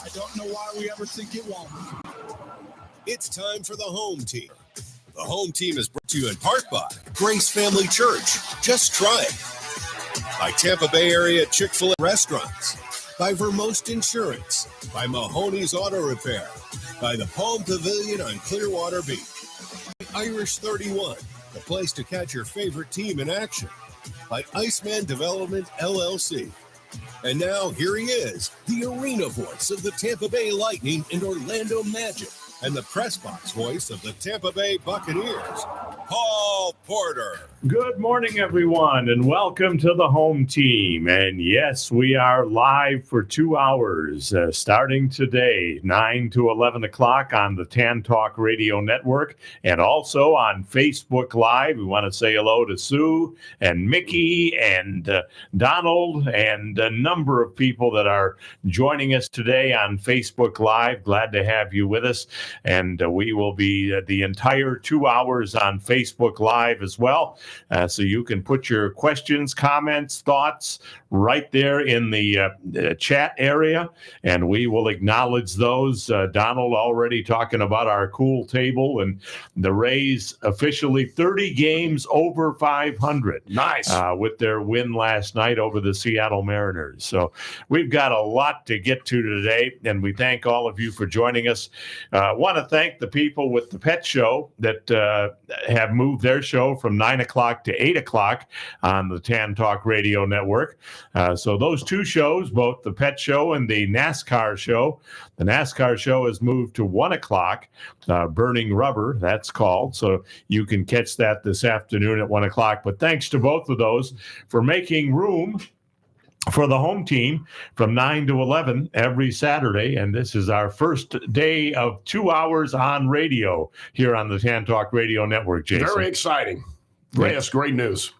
I don't know why we ever think it won't. It's time for the home team. The home team is brought to you in part by Grace Family Church. Just try it. By Tampa Bay area Chick-fil-A restaurants. By Vermost Insurance. By Mahoney's Auto Repair. By the Palm Pavilion on Clearwater Beach. By Irish 31, the place to catch your favorite team in action. By Iceman Development, LLC. And now, here he is, the arena voice of the Tampa Bay Lightning and Orlando Magic, and the press box voice of the Tampa Bay Buccaneers, Paul Porter. Good morning, everyone, and welcome to the home team. And yes, we are live for 2 hours, starting today, 9 to 11 o'clock on the WTAN Talk Radio Network, and also on Facebook Live. We want to say hello to Sue and Mickey and Donald and a number of people that are joining us today on Facebook Live. Glad to have you with us. And we will be the entire 2 hours on Facebook Live as well. So you can put your questions, comments, thoughts right there in the chat area, and we will acknowledge those. Donald already talking about our cool table, and the Rays officially 30 games over 500. Nice. With their win last night over the Seattle Mariners. So we've got a lot to get to today, and we thank all of you for joining us. Want to thank the people with the pet show that have moved their show from 9 o'clock to 8 o'clock on the WTAN Talk Radio Network. So those two shows, both the pet show and the NASCAR show, the NASCAR show has moved to 1 o'clock, Burning Rubber, that's called. So you can catch that this afternoon at 1 o'clock. But thanks to both of those for making room for the home team from 9 to 11 every Saturday. And this is our first day of 2 hours on radio here on the WTAN Talk Radio Network, Jason. Very exciting. Yes, great news.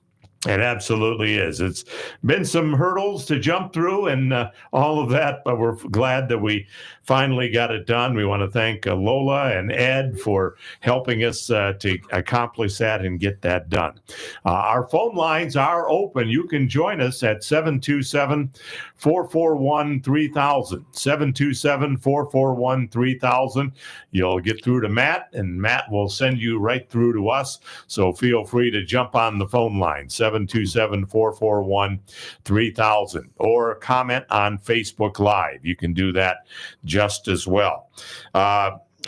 It absolutely is. It's been some hurdles to jump through and all of that, but we're glad that we finally got it done. We want to thank Lola and Ed for helping us to accomplish that and get that done. Our phone lines are open. You can join us at 727-441-3000. 727-441-3000. You'll get through to Matt, and Matt will send you right through to us. So feel free to jump on the phone line, 727-441-3000, or comment on Facebook Live. You can do that just as well.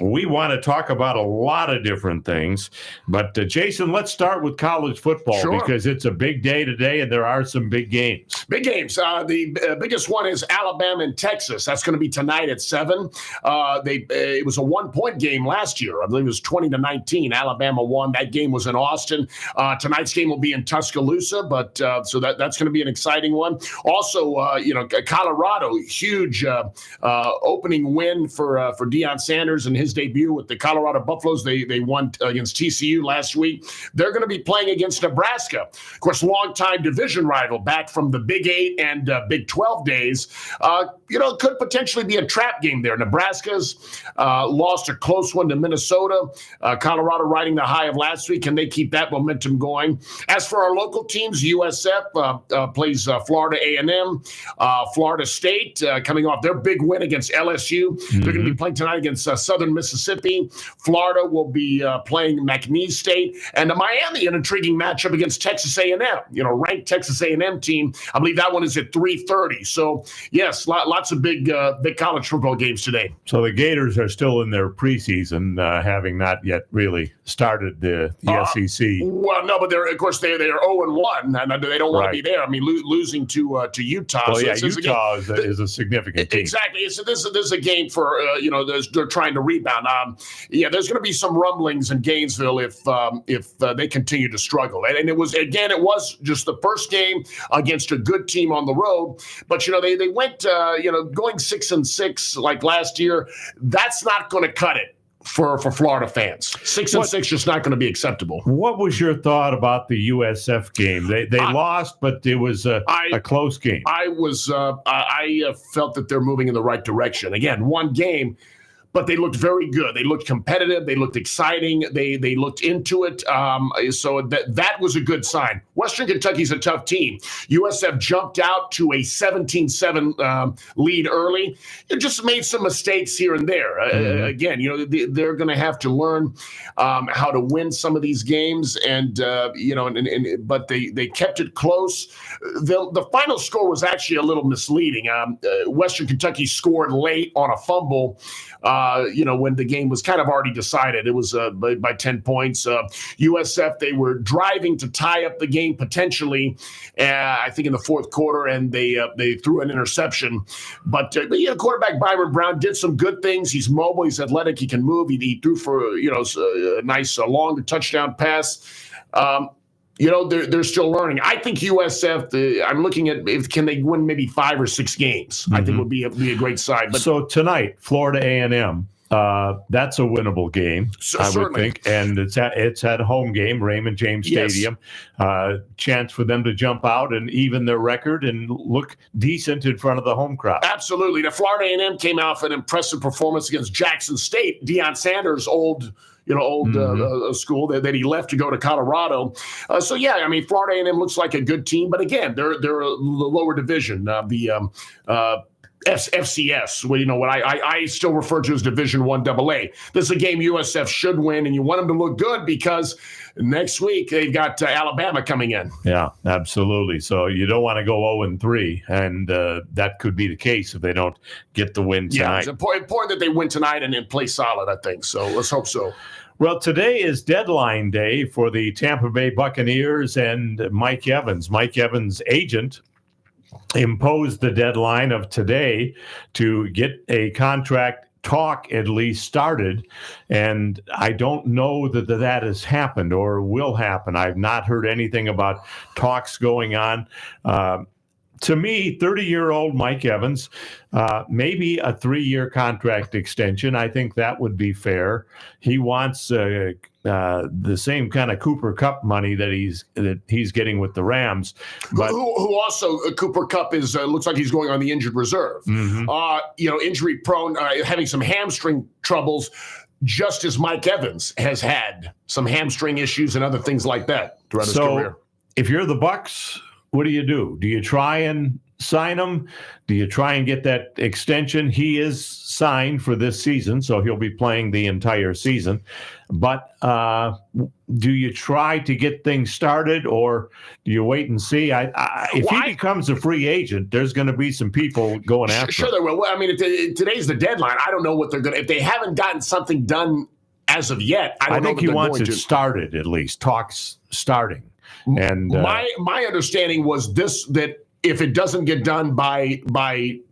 We want to talk about a lot of different things, but Jason, let's start with college football. Sure. Because it's a big day today, and there are some big games. Big games. The biggest one is Alabama and Texas. That's going to be tonight at 7. It was a 1-point game last year. I believe it was 20-19. Alabama won. That game was in Austin. Tonight's game will be in Tuscaloosa, but so that's going to be an exciting one. Also, Colorado, huge opening win for Deion Sanders and his debut with the Colorado Buffaloes. They won against TCU last week. They're going to be playing against Nebraska. Of course, longtime division rival back from the Big 8 and Big 12 days. Could potentially be a trap game there. Nebraska's lost a close one to Minnesota. Colorado riding the high of last week. Can they keep that momentum going? As for our local teams, USF plays Florida A&M. Florida State coming off their big win against LSU. Mm-hmm. They're going to be playing tonight against Southern Mississippi. Florida will be playing McNeese State, and Miami, an intriguing matchup against Texas A&M. Ranked Texas A&M team. I believe that one is at 3:30. So yes, lots of big college football games today. So the Gators are still in their preseason, having not yet really started the SEC. Well, no, but they're 0-1, and they don't want to be there. I mean, losing to Utah. Well, so Utah is a significant team. Exactly. So this is a game for they're trying to rebound. There's going to be some rumblings in Gainesville if they continue to struggle. And it was just the first game against a good team on the road. But they went going 6-6 like last year. That's not going to cut it for Florida fans. 6-6 just not going to be acceptable. What was your thought about the USF game? They lost, but it was a close game. I felt that they're moving in the right direction. Again, one game. but they looked very good. They looked competitive. They looked exciting. They looked into it. So that was a good sign. Western Kentucky's a tough team. USF jumped out to a 17-7 lead early. It just made some mistakes here and there. Again, they're going to have to learn how to win some of these games, but they kept it close. The final score was actually a little misleading. Western Kentucky scored late on a fumble. When the game was kind of already decided. It was by 10 points. USF, they were driving to tie up the game potentially, I think in the fourth quarter, and they threw an interception. But quarterback Byron Brown did some good things. He's mobile. He's athletic. He can move. He threw for a nice long touchdown pass. They're still learning. I think USF, I'm looking at can they win maybe 5 or 6 games. I think would be a great side. But so tonight, Florida A&M, that's a winnable game, I would think. And it's at home game, Raymond James Stadium. Chance for them to jump out and even their record and look decent in front of the home crowd. Absolutely. The Florida A&M came out with an impressive performance against Jackson State. Deion Sanders' old school that he left to go to Colorado. Florida A&M looks like a good team, but again, they're a lower division. FCS, what I still refer to as Division I AA. This is a game USF should win, and you want them to look good because next week they've got Alabama coming in. Yeah, absolutely. So you don't want to go 0-3, and that could be the case if they don't get the win tonight. Yeah, it's important that they win tonight and then play solid, I think. So let's hope so. Well, today is deadline day for the Tampa Bay Buccaneers and Mike Evans. Mike Evans' agent imposed the deadline of today to get a contract talk at least started, and I don't know that has happened or will happen. I've not heard anything about talks going on. To me, 30-year-old Mike Evans, maybe a 3-year contract extension. I think that would be fair. He wants the same kind of Cooper Kupp money that he's getting with the Rams. But who also Cooper Kupp is looks like he's going on the injured reserve. Injury prone, having some hamstring troubles, just as Mike Evans has had some hamstring issues and other things like that throughout his career. If you're the Bucs, what do? Do you try and sign him? Do you try and get that extension? He is signed for this season, so he'll be playing the entire season. But do you try to get things started, or do you wait and see? If he becomes a free agent, there's going to be some people going after him. Sure there will. Well, I mean, today's the deadline. I don't know what they're going to – if they haven't gotten something done as of yet, I think he wants it started at least, talks starting. And my understanding was that if it doesn't get done by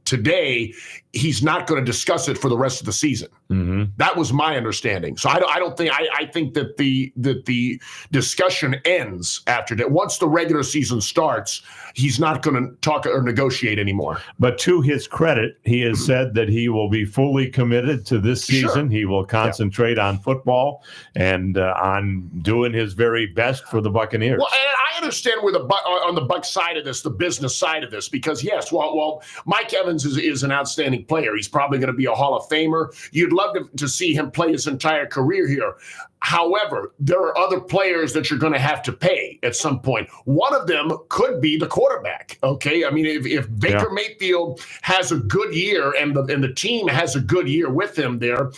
today, he's not going to discuss it for the rest of the season. That was my understanding. So I think that the discussion ends after that. Once the regular season starts, he's not going to talk or negotiate anymore. But to his credit, he has said that he will be fully committed to this season. Sure. He will concentrate on football and on doing his very best for the Buccaneers. Well, and I understand where on the Bucs side of this, the business side of this, because yes, while Mike Evans is an outstanding player, he's probably going to be a Hall of Famer. You'd love to see him play his entire career here. However, there are other players that you're going to have to pay at some point. One of them could be the quarterback. Okay, I mean, if Baker Mayfield has a good year and the team has a good year with him there,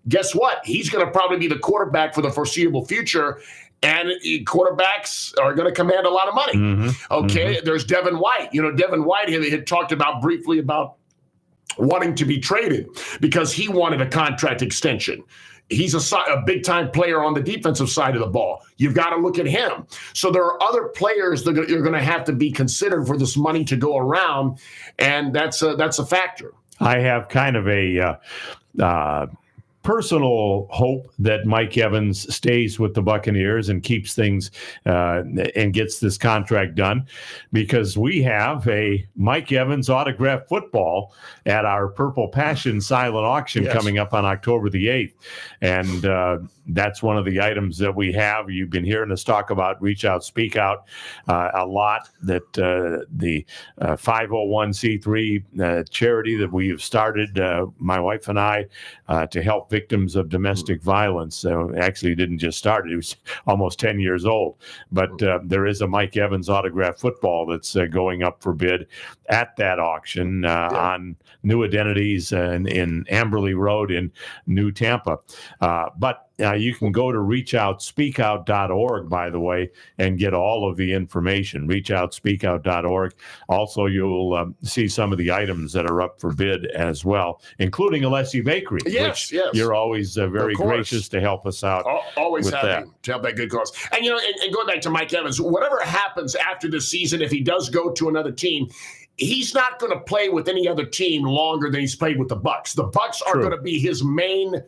guess what? He's going to probably be the quarterback for the foreseeable future. And quarterbacks are going to command a lot of money. There's Devin White. Devin White had talked briefly about wanting to be traded because he wanted a contract extension. He's a big-time player on the defensive side of the ball. You've got to look at him. So there are other players that you're going to have to be considered for this money to go around, and that's a factor. I have kind of a personal hope that Mike Evans stays with the Buccaneers and keeps things and gets this contract done, because we have a Mike Evans autographed football at our Purple Passion silent auction coming up on October the 8th. And that's one of the items that we have. You've been hearing us talk about Reach Out, Speak Out a lot, that the 501c3 charity that we have started, my wife and I, to help victims of domestic violence. So actually didn't just start it. It was almost 10 years old. But there is a Mike Evans autographed football that's going up for bid at that auction on New Identities in Amberley Road in New Tampa. But you can go to reachoutspeakout.org, by the way, and get all of the information. Reachoutspeakout.org. Also, you'll see some of the items that are up for bid as well, including Alessi Bakery, which you're always very gracious to help us out. Always happy to help that good cause. And, and going back to Mike Evans, whatever happens after the season, if he does go to another team, he's not going to play with any other team longer than he's played with the Bucs. The Bucs are going to be his main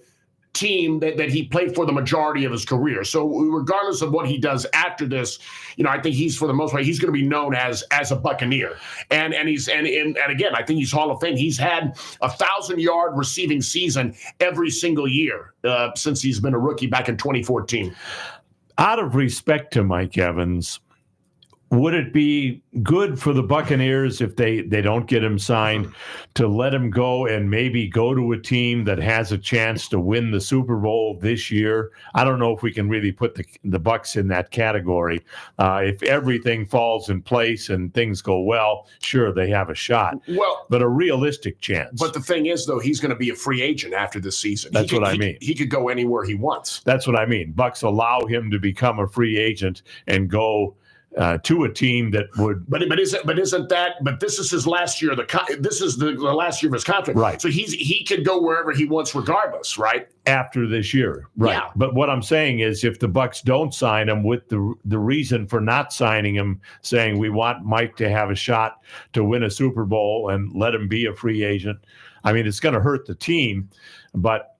team that he played for the majority of his career. So regardless of what he does after this, I think he's, for the most part, he's going to be known as a Buccaneer. And again, I think he's Hall of Fame. He's had 1,000-yard receiving season every single year since he's been a rookie back in 2014. Out of respect to Mike Evans, would it be good for the Buccaneers if they don't get him signed to let him go and maybe go to a team that has a chance to win the Super Bowl this year? I don't know if we can really put the Bucs in that category. If everything falls in place and things go well, sure, they have a shot. Well, but a realistic chance. But the thing is, though, he's going to be a free agent after this season. That's what I mean. He could go anywhere he wants. That's what I mean. Bucs allow him to become a free agent and go to a team that would, but this is his last year. This is the last year of his contract, right? So he could go wherever he wants, regardless, right? After this year, right? Yeah. But what I'm saying is, if the Bucs don't sign him, with the reason for not signing him, saying we want Mike to have a shot to win a Super Bowl and let him be a free agent, I mean, it's going to hurt the team. But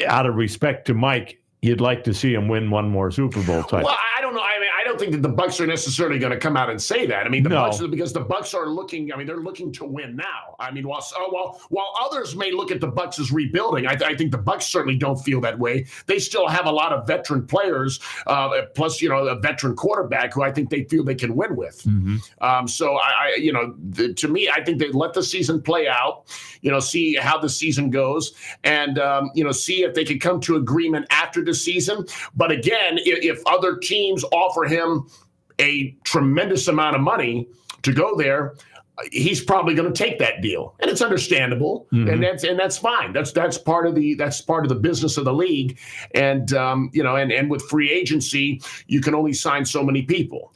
out of respect to Mike, you'd like to see him win one more Super Bowl title. Well, I don't know. I mean, I don't think that the Bucs are necessarily going to come out and say that. I mean, because the Bucs are looking. I mean, they're looking to win now. I mean, while others may look at the Bucs as rebuilding, I think the Bucs certainly don't feel that way. They still have a lot of veteran players, plus a veteran quarterback who I think they feel they can win with. Mm-hmm. So to me, I think they let the season play out. See how the season goes, and see if they can come to agreement after the season. But again, if other teams offer him a tremendous amount of money to go there, he's probably going to take that deal, and it's understandable, and that's fine. That's part of the business of the league, and and with free agency, you can only sign so many people.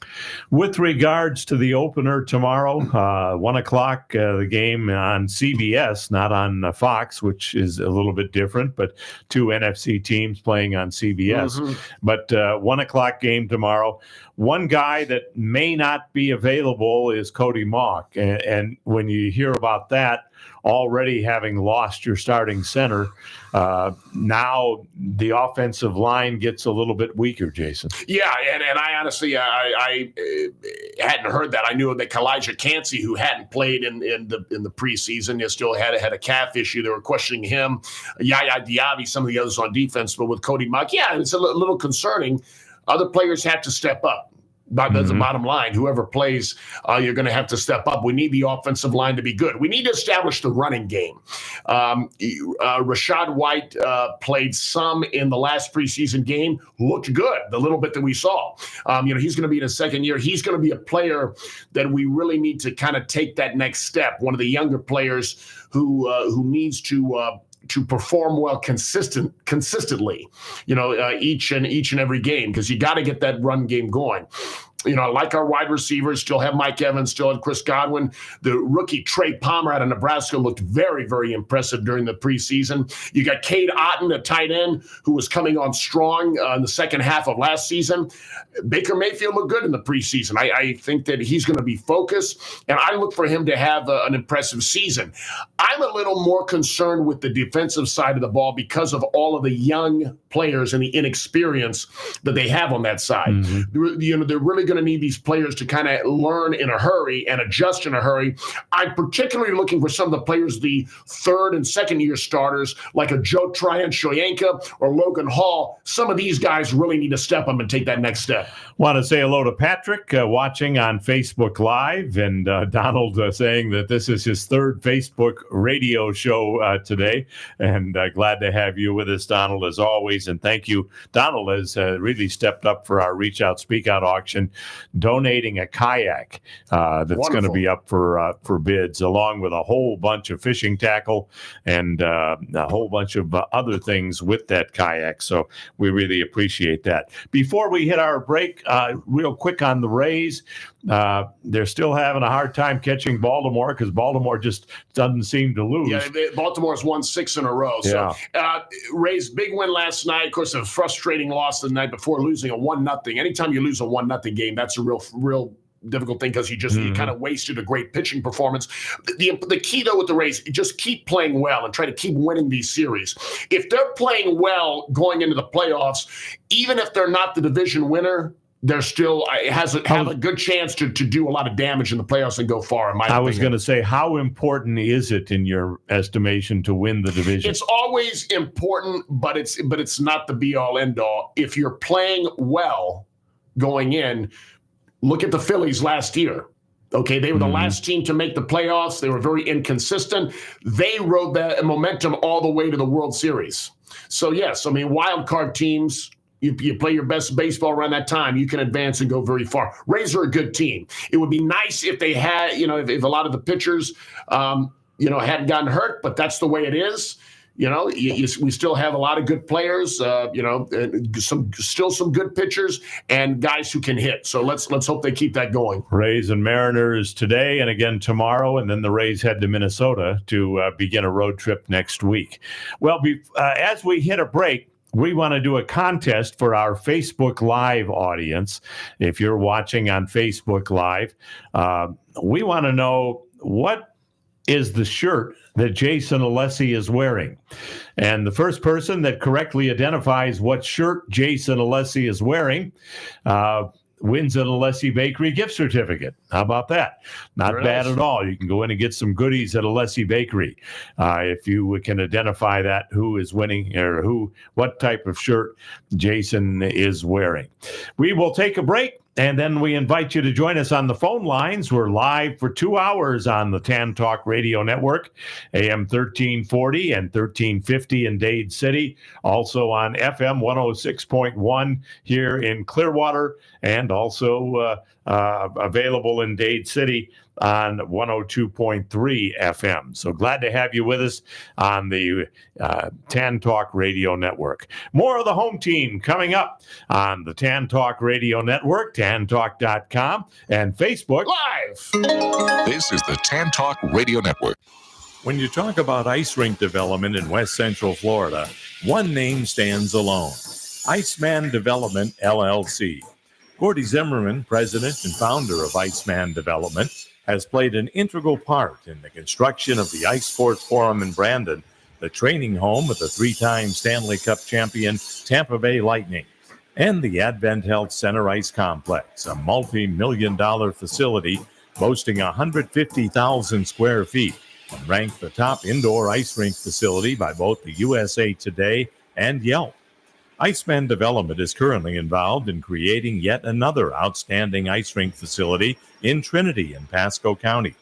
With regards to the opener tomorrow, 1:00, the game on CBS, not on Fox, which is a little bit different, but two NFC teams playing on CBS. But 1:00 game tomorrow. One guy that may not be available is Cody Mauch. And when you hear about that, already having lost your starting center, now the offensive line gets a little bit weaker, Jason. Yeah, and I honestly, I hadn't heard that. I knew that Kalijah Cansey, who hadn't played in the preseason, still had a calf issue. They were questioning him. Yaya Diaby, some of the others on defense, but with Cody Mauch, it's a little concerning. Other players have to step up. That's the bottom line. Whoever plays, you're going to have to step up. We need the offensive line to be good. We need to establish the running game. Rachaad White played some in the last preseason game, looked good, the little bit that we saw. He's going to be in his second year. He's going to be a player that we really need to kind of take that next step. One of the younger players who needs to perform well consistently, each and every game, because you got to get that run game going. I like our wide receivers. Still have Mike Evans, still have Chris Godwin. The rookie Trey Palmer out of Nebraska looked very, very impressive during the preseason. You got Cade Otton, a tight end, who was coming on strong in the second half of last season. Baker Mayfield looked good in the preseason. I think that he's going to be focused, and I look for him to have an impressive season. I'm a little more concerned with the defensive side of the ball because of all of the young players and the inexperience that they have on that side. Mm-hmm. They're really going to need these players to kind of learn in a hurry and adjust in a hurry. I'm particularly looking for some of the players, the third and second year starters, like a Joe Tryon-Shoyinka or Logan Hall. Some of these guys really need to step up and take that next step. Want to say hello to Patrick watching on Facebook Live, and Donald saying that this is his third Facebook radio show today, and glad to have you with us, Donald, as always. And thank you. Donald has really stepped up for our Reach Out, Speak Out auction, donating a kayak that's going to be up for bids, along with a whole bunch of fishing tackle and a whole bunch of other things with that kayak. So we really appreciate that. Before we hit our break, real quick on the Rays, they're still having a hard time catching Baltimore because Baltimore just doesn't seem to lose. Yeah, Baltimore's won 6 in a row. So Rays big win last night. Of course, a frustrating loss the night before, losing a 1-0. Anytime you lose a 1-0 game, that's a real difficult thing because you kind of wasted a great pitching performance. The key, though, with the Rays, just keep playing well and try to keep winning these series. If they're playing well going into the playoffs, even if they're not the division winner, they're still have a good chance to do a lot of damage in the playoffs and go far. In my opinion. I was going to say, how important is it in your estimation to win the division? It's always important, but it's not the be all end all. If you're playing well going in, look at the Phillies last year. Okay, they were the last team to make the playoffs. They were very inconsistent. They rode that momentum all the way to the World Series. So yes, I mean, wild card teams. You play your best baseball around that time, you can advance and go very far. Rays are a good team. It would be nice if they had, if a lot of the pitchers, hadn't gotten hurt, but that's the way it is. We still have a lot of good players, some good pitchers and guys who can hit. So let's hope they keep that going. Rays and Mariners today and again tomorrow, and then the Rays head to Minnesota to begin a road trip next week. Well, as we hit a break, we want to do a contest for our Facebook Live audience. If you're watching on Facebook Live, we want to know what is the shirt that Jason Alessi is wearing. And the first person that correctly identifies what shirt Jason Alessi is wearing wins an Alessi Bakery gift certificate. How about that? Not Very bad nice. At all. You can go in and get some goodies at Alessi Bakery. If you can identify that, who is winning or what type of shirt Jason is wearing. We will take a break, and then we invite you to join us on the phone lines. We're live for 2 hours on the TAN Talk Radio Network, AM 1340 and 1350 in Dade City. Also on FM 106.1 here in Clearwater, and also available in Dade City on 102.3 FM. So glad to have you with us on the TAN Talk Radio Network. More of the home team coming up on the TAN Talk Radio Network, tantalk.com, and Facebook Live. This is the TAN Talk Radio Network. When you talk about ice rink development in West Central Florida, one name stands alone: Iceman Development, LLC. Gordy Zimmerman, president and founder of Iceman Development, has played an integral part in the construction of the Ice Sports Forum in Brandon, the training home of the 3-time Stanley Cup champion Tampa Bay Lightning, and the Advent Health Center Ice Complex, a multi-million-dollar facility boasting 150,000 square feet, and ranked the top indoor ice rink facility by both the USA Today and Yelp. Iceman Development is currently involved in creating yet another outstanding ice rink facility in Trinity and Pasco County.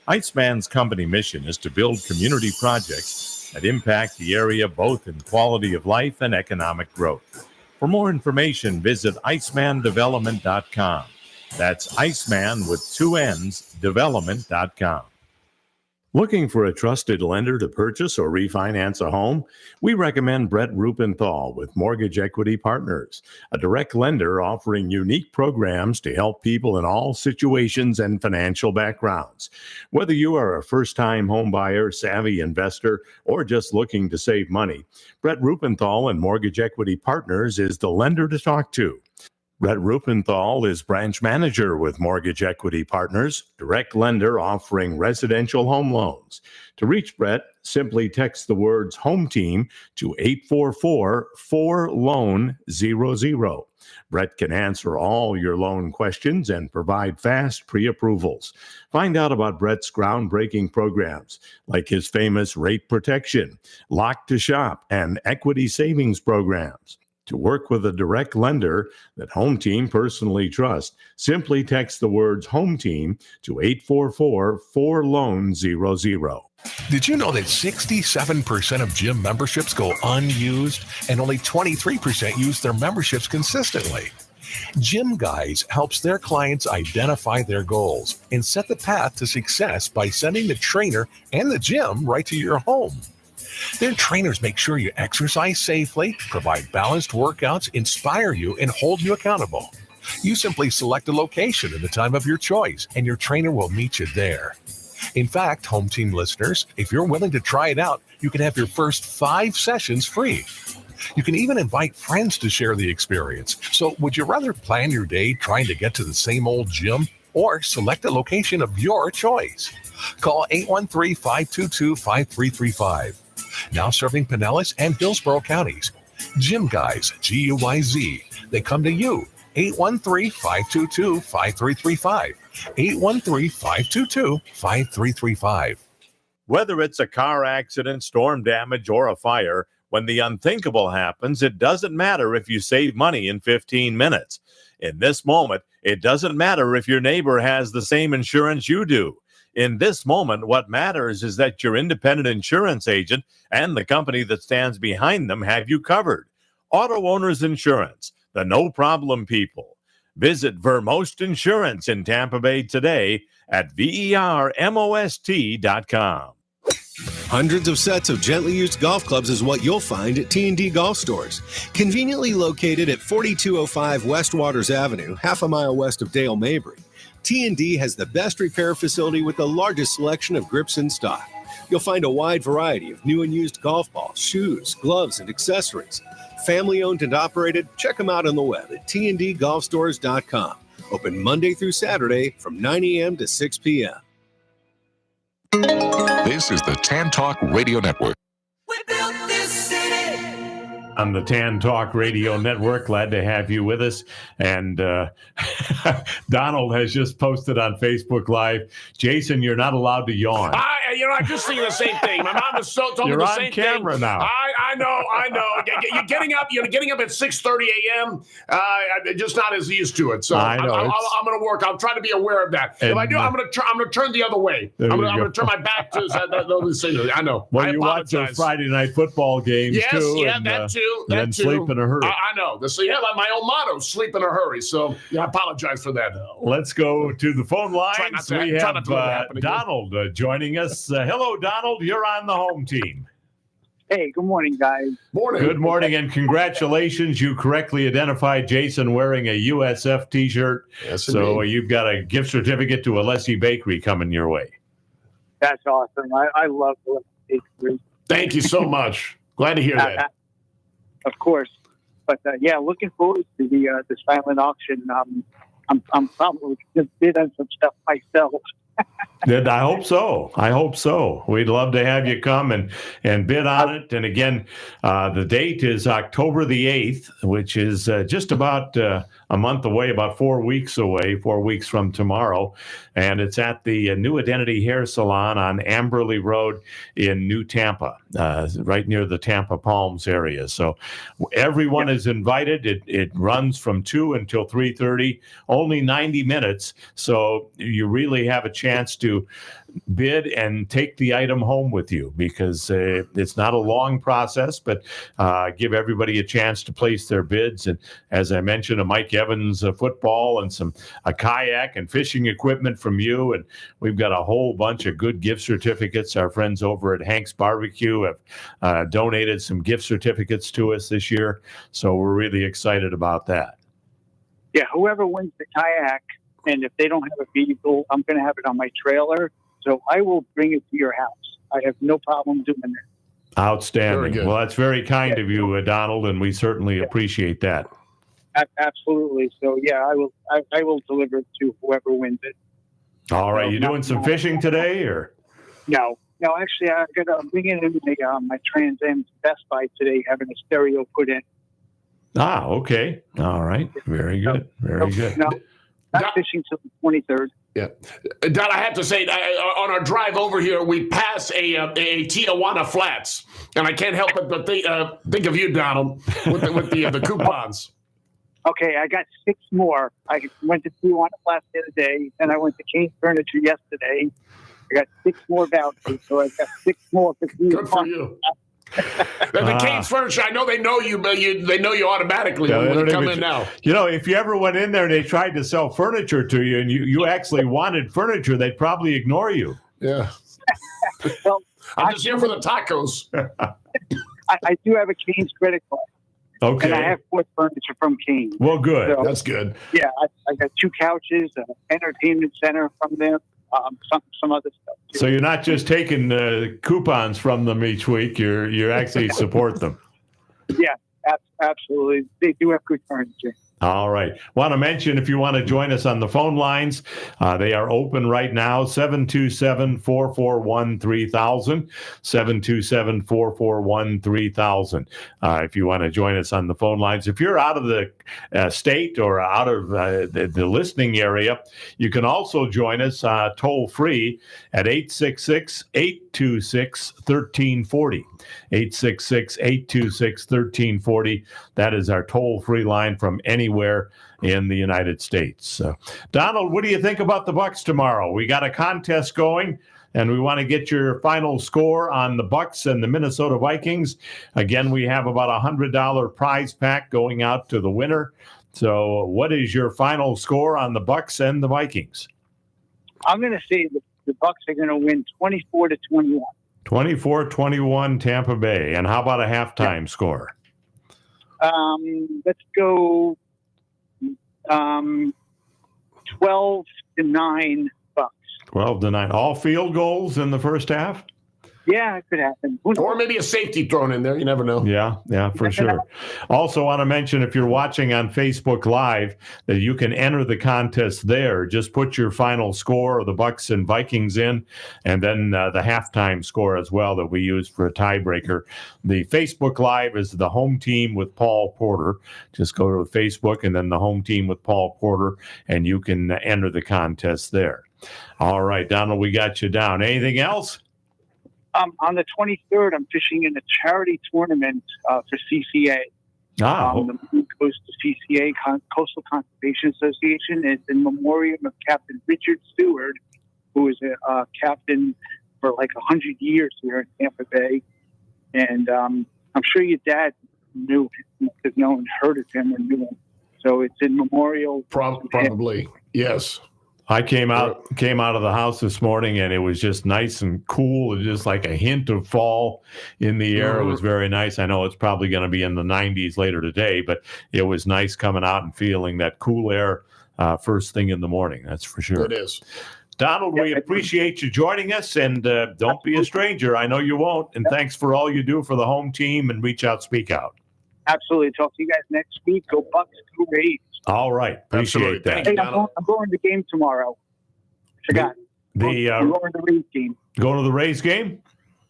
Iceman's company mission is to build community projects that impact the area both in quality of life and economic growth. For more information, visit icemandevelopment.com. That's Iceman with 2 N's, development.com. Looking for a trusted lender to purchase or refinance a home? We recommend Brett Rupenthal with Mortgage Equity Partners, a direct lender offering unique programs to help people in all situations and financial backgrounds. Whether you are a first-time home buyer, savvy investor, or just looking to save money, Brett Rupenthal and Mortgage Equity Partners is the lender to talk to. Brett Rupenthal is branch manager with Mortgage Equity Partners, direct lender offering residential home loans. To reach Brett, simply text the words Home Team to 844-4LOAN-00. Brett can answer all your loan questions and provide fast pre-approvals. Find out about Brett's groundbreaking programs, like his famous rate protection, lock to shop, and equity savings programs. To work with a direct lender that Home Team personally trusts, simply text the words Home Team to 844-4LOAN-00. Did you know that 67% of gym memberships go unused and only 23% use their memberships consistently? Gym Guys helps their clients identify their goals and set the path to success by sending the trainer and the gym right to your home. Their trainers make sure you exercise safely, provide balanced workouts, inspire you, and hold you accountable. You simply select a location and the time of your choice, and your trainer will meet you there. In fact, Home Team listeners, if you're willing to try it out, you can have your first 5 sessions free. You can even invite friends to share the experience. So would you rather plan your day trying to get to the same old gym or select a location of your choice? Call 813-522-5335. Now serving Pinellas and Hillsborough counties. Gym Guys, G-U-Y-Z. They come to you. 813-522-5335. 813-522-5335. Whether it's a car accident, storm damage, or a fire, when the unthinkable happens, it doesn't matter if you save money in 15 minutes. In this moment, it doesn't matter if your neighbor has the same insurance you do. In this moment, what matters is that your independent insurance agent and the company that stands behind them have you covered. Auto Owners Insurance, the no-problem people. Visit Vermost Insurance in Tampa Bay today at vermost.com. Hundreds of sets of gently used golf clubs is what you'll find at T&D Golf Stores. Conveniently located at 4205 West Waters Avenue, half a mile west of Dale Mabry, T&D has the best repair facility with the largest selection of grips in stock. You'll find a wide variety of new and used golf balls, shoes, gloves, and accessories. Family owned and operated, check them out on the web at tndgolfstores.com. Open Monday through Saturday from 9 a.m. to 6 p.m. This is the TAN Talk Radio Network. We built this city. On the TAN Talk Radio Network, glad to have you with us. And Donald has just posted on Facebook Live, Jason, you're not allowed to yawn. I'm just thinking the same thing. My mom has told me the same thing. You're on camera now. I know. You're getting up at 6:30 a.m. I'm just not as used to it. So I know, I'm going to work. I'll try to be aware of that. If I do, I'm going to turn the other way. I'm going to turn my back to those things. I know. Well, I you watch those Friday night football games too. Yeah, and, that too. And then sleep in a hurry. I know. Like my old motto, sleep in a hurry. So I apologize for that. Let's go to the phone lines. We have Donald joining us. Hello, Donald. You're on the home team. Hey, good morning, guys. Good morning, and congratulations. You correctly identified Jason wearing a USF T-shirt. Yes, so indeed. you've got a gift certificate to Alessi Bakery coming your way. That's awesome. I love the bakery. Thank you so much. Glad to hear that. Of course. But looking forward to the silent auction. I'm probably going to bid on some stuff myself. I hope so. We'd love to have you come and bid on it. And again, the date is October the 8th, which is just about a month away, about 4 weeks away, 4 weeks from tomorrow. And it's at the New Identity Hair Salon on Amberley Road in New Tampa, right near the Tampa Palms area. So everyone is invited. It runs from 2 until 3:30, only 90 minutes. So you really have a chance chance to bid and take the item home with you, because it's not a long process, but give everybody a chance to place their bids. And as I mentioned, a Mike Evans football and a kayak and fishing equipment from you. And we've got a whole bunch of good gift certificates. Our friends over at Hank's Barbecue have donated some gift certificates to us this year. So we're really excited about that. Yeah, whoever wins the kayak, and if they don't have a vehicle, I'm going to have it on my trailer. So I will bring it to your house. I have no problem doing that. Outstanding. Well, that's very kind of you, Donald, and we certainly appreciate that. Absolutely. So yeah, I will deliver it to whoever wins it. All right. You doing some fishing today, or? No. Actually, I'm bringing in my Trans Am to Best Buy today, having a stereo put in. Ah, okay. All right. Very good. Very good. No, not fishing till the 23rd. Yeah. Don, I have to say, on our drive over here, we pass a Tijuana Flats, and I can't help but think of you, Donald, with the coupons. Okay, I got 6 more. I went to Tijuana Flats the other day, and I went to Kane Furniture yesterday. I got 6 more vouchers, so I got 6 more for Tijuana. Good for you. The Kane's Furniture, I know they know you, but they know you automatically when you come in now. You know, if you ever went in there and they tried to sell furniture to you and you actually wanted furniture, they'd probably ignore you. Yeah. Well, I'm just here for the tacos. I do have a Kane's credit card. Okay. And I have bought furniture from Kane. Well, good. So, that's good. Yeah, I got 2 couches, an entertainment center from them, some other stuff too. So you're not just taking coupons from them each week. You actually support them. Yeah, absolutely. They do have good furniture. All right. Want to mention, if you want to join us on the phone lines, they are open right now, 727-441-3000, 727-441-3000. If you want to join us on the phone lines. If you're out of the state or out of the listening area, you can also join us toll free at 866-826-1340. 866-826-1340. That is our toll-free line from anywhere in the United States. Donald, what do you think about the Bucks tomorrow? We got a contest going, and we want to get your final score on the Bucks and the Minnesota Vikings. Again, we have about a $100 prize pack going out to the winner. So what is your final score on the Bucks and the Vikings? I'm going to say the Bucks are going to win 24-21. 24-21 Tampa Bay. And how about a halftime score? Let's go 12-9 Bucks. 12-9. All field goals in the first half? Yeah, it could happen. Or maybe a safety thrown in there. You never know. Yeah, for sure. Also want to mention, if you're watching on Facebook Live, that you can enter the contest there. Just put your final score of the Bucks and Vikings in, and then the halftime score as well that we use for a tiebreaker. The Facebook Live is the home team with Paul Porter. Just go to Facebook and then the home team with Paul Porter, and you can enter the contest there. All right, Donald, we got you down. Anything else? On the 23rd, I'm fishing in a charity tournament for CCA. The Blue Coast CCA, Coastal Conservation Association. It's in memoriam of Captain Richard Stewart, who was a captain for like 100 years here in Tampa Bay. And I'm sure your dad knew him, because no one heard of him or knew him. So it's in memorial. Probably, yes. I came out of the house this morning, and it was just nice and cool. Just like a hint of fall in the air. It was very nice. I know it's probably going to be in the 90s later today, but it was nice coming out and feeling that cool air first thing in the morning. That's for sure. It is. Donald, we appreciate you joining us, and don't be a stranger. I know you won't. And thanks for all you do for the home team and Reach Out, Speak Out. Absolutely. Talk to you guys next week. Go Bucks, go Rays. All right. Appreciate that. Hey, I'm going to the game tomorrow. Forgot. I'm going to the Rays game. Going to the Rays game?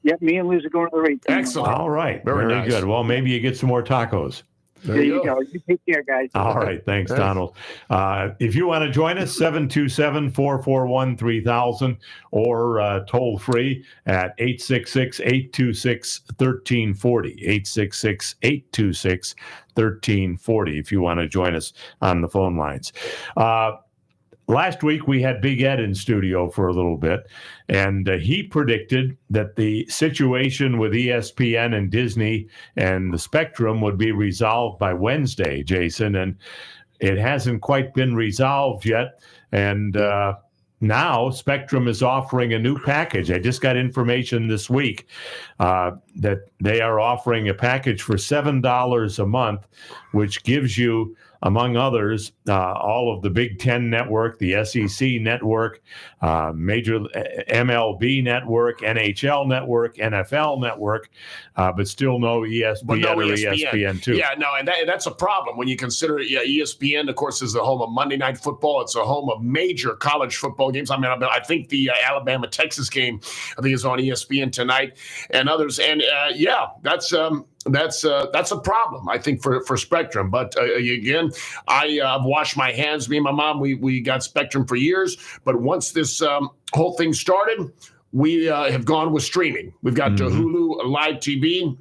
Yep, me and Liz are going to the Rays game. Excellent. All right. Very Very nice. good. Well, maybe you get some more tacos. There you go. You take care, guys. All right. Thanks, Donald. If you want to join us, 727-441-3000 or toll free at 866-826-1340. 866-826-1340 if you want to join us on the phone lines. last week we had Big Ed in studio for a little bit, and he predicted that the situation with ESPN and Disney and the Spectrum would be resolved by Wednesday, Jason, and it hasn't quite been resolved yet. And now Spectrum is offering a new package. I just got information this week that they are offering a package for $7 a month, which gives you, among others, all of the Big Ten network, the SEC network, major MLB network, NHL network, NFL network, but still no ESPN or ESPN2. Yeah, no, and that's a problem when you consider ESPN, of course, is the home of Monday Night Football. It's a home of major college football games. I mean, I think the Alabama-Texas game, I think, is on ESPN tonight, and others. And that's a problem, I think, for Spectrum. But again, I've washed my hands. Me and my mom, we got Spectrum for years. But once this whole thing started, we have gone with streaming. We've got Hulu Live TV.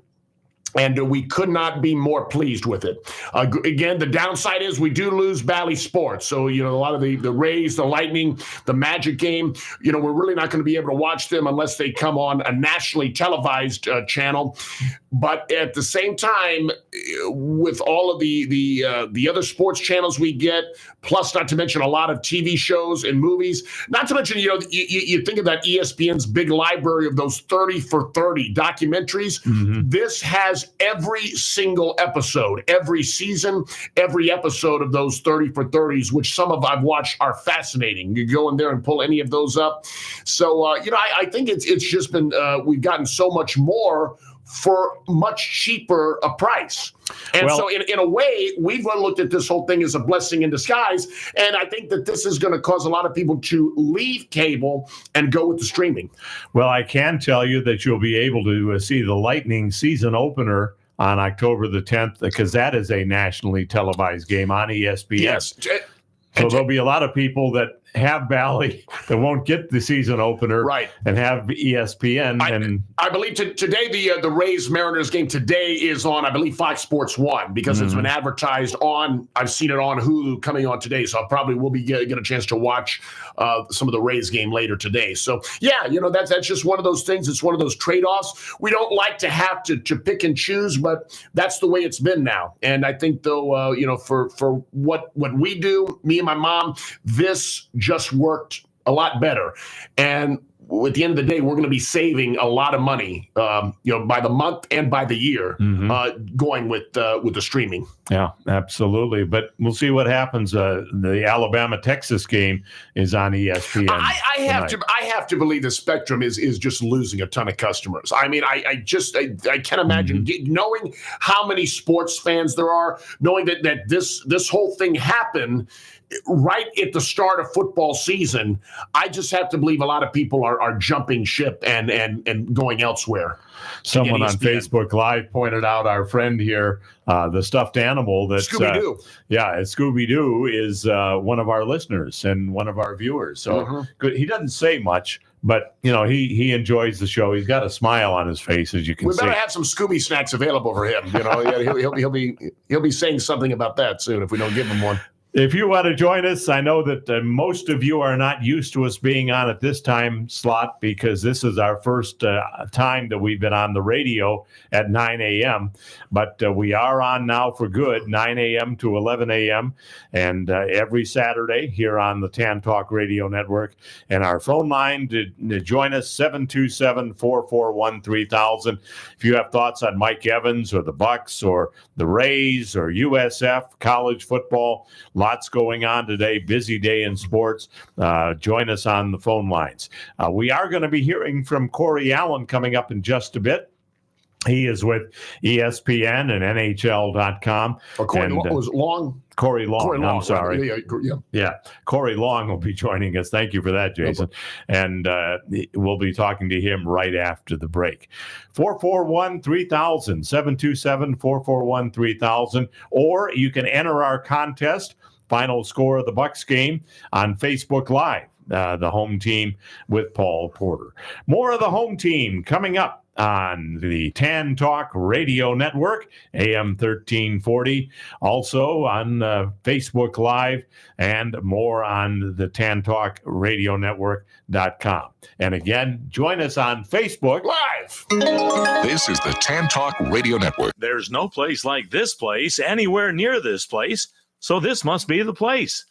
And we could not be more pleased with it. Again, the downside is we do lose Bally Sports. So, a lot of the Rays, the Lightning, the Magic game, we're really not going to be able to watch them unless they come on a nationally televised channel. But at the same time, with all of the other sports channels we get, plus not to mention a lot of TV shows and movies, not to mention, you think of that ESPN's big library of those 30 for 30 documentaries. This has every single episode, every season, every episode of those 30 for 30s, which some of I've watched are fascinating. You go in there and pull any of those up. So, I think it's just been, we've gotten so much more for much cheaper a price. And so in a way, we've looked at this whole thing as a blessing in disguise. And I think that this is going to cause a lot of people to leave cable and go with the streaming. Well, I can tell you that you'll be able to see the Lightning season opener on October the 10th, because that is a nationally televised game on ESPN. Yes. So there'll be a lot of people that have Bally that won't get the season opener, right, and have ESPN. I believe today the Rays Mariners game today is on, I believe, Fox Sports 1, because it's been advertised on. I've seen it on Hulu coming on today, so I probably will be get a chance to watch some of the Rays game later today. So that's just one of those things. It's one of those trade-offs. We don't like to have to pick and choose, but that's the way it's been now. And I think though, for what we do, me and my mom, this just worked a lot better. And at the end of the day, we're going to be saving a lot of money, by the month and by the year, going with the streaming. Yeah, absolutely. But we'll see what happens. The Alabama-Texas game is on ESPN. I have to believe the Spectrum is just losing a ton of customers. I mean, I can't imagine knowing how many sports fans there are, knowing that this whole thing happened right at the start of football season. I just have to believe a lot of people are jumping ship and going elsewhere. Someone on Facebook Live pointed out our friend here, the stuffed animal that Scooby-Doo. Scooby-Doo is one of our listeners and one of our viewers. So good. He doesn't say much, but he enjoys the show. He's got a smile on his face, as you can see. We better have some Scooby snacks available for him. He'll be saying something about that soon if we don't give him one. If you want to join us, I know that most of you are not used to us being on at this time slot, because this is our first time that we've been on the radio at 9 a.m. But we are on now for good, 9 a.m. to 11 a.m. and every Saturday here on the TAN Talk Radio Network. And our phone line to join us, 727-441-3000. If you have thoughts on Mike Evans or the Bucks or the Rays or USF, college football, lots going on today. Busy day in sports. Join us on the phone lines. We are going to be hearing from Corey Allen coming up in just a bit. He is with ESPN and NHL.com. Corey Long. I'm sorry. Yeah. Corey Long will be joining us. Thank you for that, Jason. And we'll be talking to him right after the break. 441-3000, 727-441-3000. Or you can enter our contest, final score of the Bucks game, on Facebook Live, the home team with Paul Porter. More of the home team coming up on the TAN Talk Radio Network, AM 1340. Also on Facebook Live and more on the TanTalkRadioNetwork.com. And again, join us on Facebook Live. This is the TAN Talk Radio Network. There's no place like this place anywhere near this place, so this must be the place.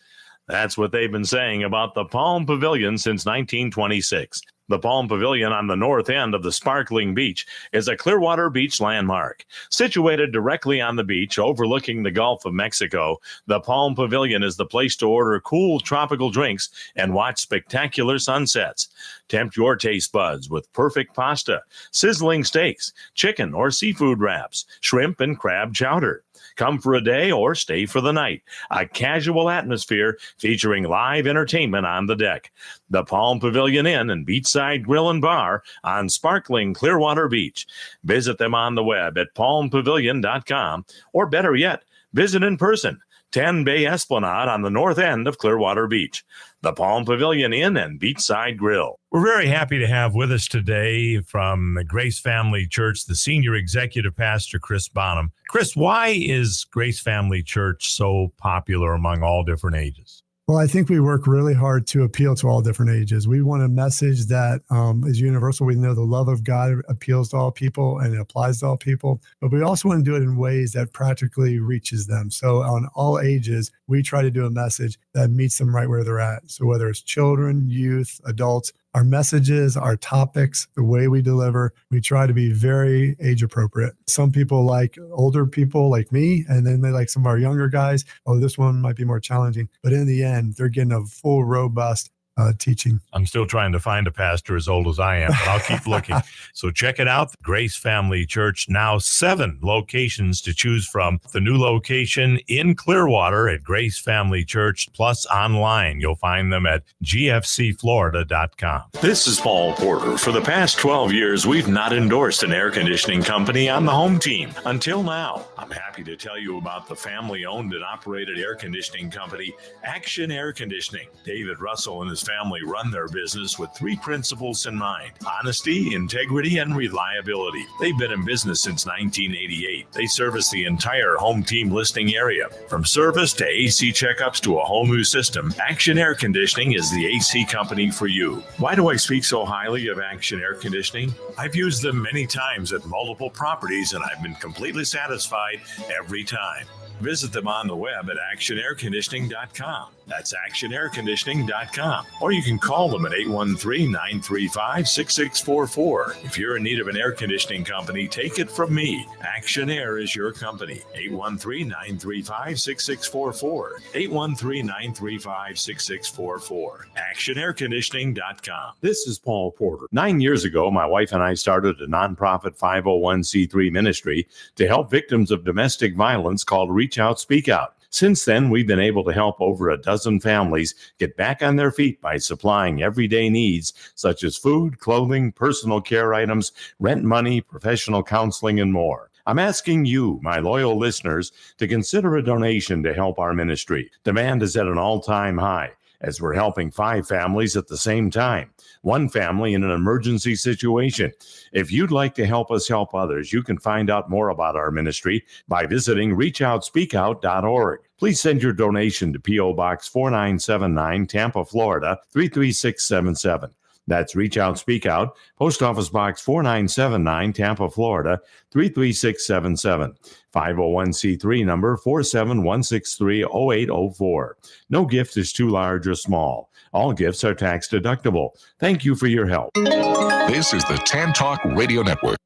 That's what they've been saying about the Palm Pavilion since 1926. The Palm Pavilion on the north end of the sparkling beach is a Clearwater beach landmark. Situated directly on the beach overlooking the Gulf of Mexico, the Palm Pavilion is the place to order cool tropical drinks and watch spectacular sunsets. Tempt your taste buds with perfect pasta, sizzling steaks, chicken or seafood wraps, shrimp and crab chowder. Come for a day or stay for the night. A casual atmosphere featuring live entertainment on the deck. The Palm Pavilion Inn and Beachside Grill and Bar on sparkling Clearwater Beach. Visit them on the web at palmpavilion.com, or better yet, visit in person. 10 Bay Esplanade on the north end of Clearwater Beach. The Palm Pavilion Inn and Beachside Grill. We're very happy to have with us today from Grace Family Church, the Senior Executive Pastor, Chris Bonham. Chris, why is Grace Family Church so popular among all different ages? Well, I think we work really hard to appeal to all different ages. We want a message that is universal. We know the love of God appeals to all people and it applies to all people, but we also want to do it in ways that practically reaches them. So on all ages, we try to do a message that meets them right where they're at. So whether it's children, youth, adults, our messages, our topics, the way we deliver, we try to be very age appropriate. Some people like older people like me, and then they like some of our younger guys. Oh, this one might be more challenging. But in the end, they're getting a full, robust teaching. I'm still trying to find a pastor as old as I am, but I'll keep looking. So check it out. Grace Family Church, now 7 locations to choose from. The new location in Clearwater at Grace Family Church, plus online. You'll find them at gfcflorida.com. This is Paul Porter. For the past 12 years, we've not endorsed an air conditioning company on the home team. Until now, I'm happy to tell you about the family-owned and operated air conditioning company, Action Air Conditioning. David Russell and his family run their business with 3 principles in mind: honesty, integrity, and reliability. They've been in business since 1988. They service the entire home team listing area. From service to AC checkups to a whole new system, Action Air Conditioning is the AC company for you. Why do I speak so highly of Action Air Conditioning? I've used them many times at multiple properties, and I've been completely satisfied every time. Visit them on the web at actionairconditioning.com. That's actionairconditioning.com. Or you can call them at 813-935-6644. If you're in need of an air conditioning company, take it from me. Action Air is your company. 813-935-6644. 813-935-6644. actionairconditioning.com. This is Paul Porter. 9 years ago, my wife and I started a nonprofit 501c3 ministry to help victims of domestic violence called Reach Out, Speak Out. Since then, we've been able to help over a dozen families get back on their feet by supplying everyday needs such as food, clothing, personal care items, rent money, professional counseling, and more. I'm asking you, my loyal listeners, to consider a donation to help our ministry. Demand is at an all-time high, as we're helping 5 families at the same time. 1 family in an emergency situation. If you'd like to help us help others, you can find out more about our ministry by visiting reachoutspeakout.org. Please send your donation to P.O. Box 4979, Tampa, Florida, 33677. That's Reach Out, Speak Out, Post Office Box 4979, Tampa, Florida, 33677. 501c3 number 471630804. No gift is too large or small. All gifts are tax deductible. Thank you for your help. This is the TAN Talk Radio Network.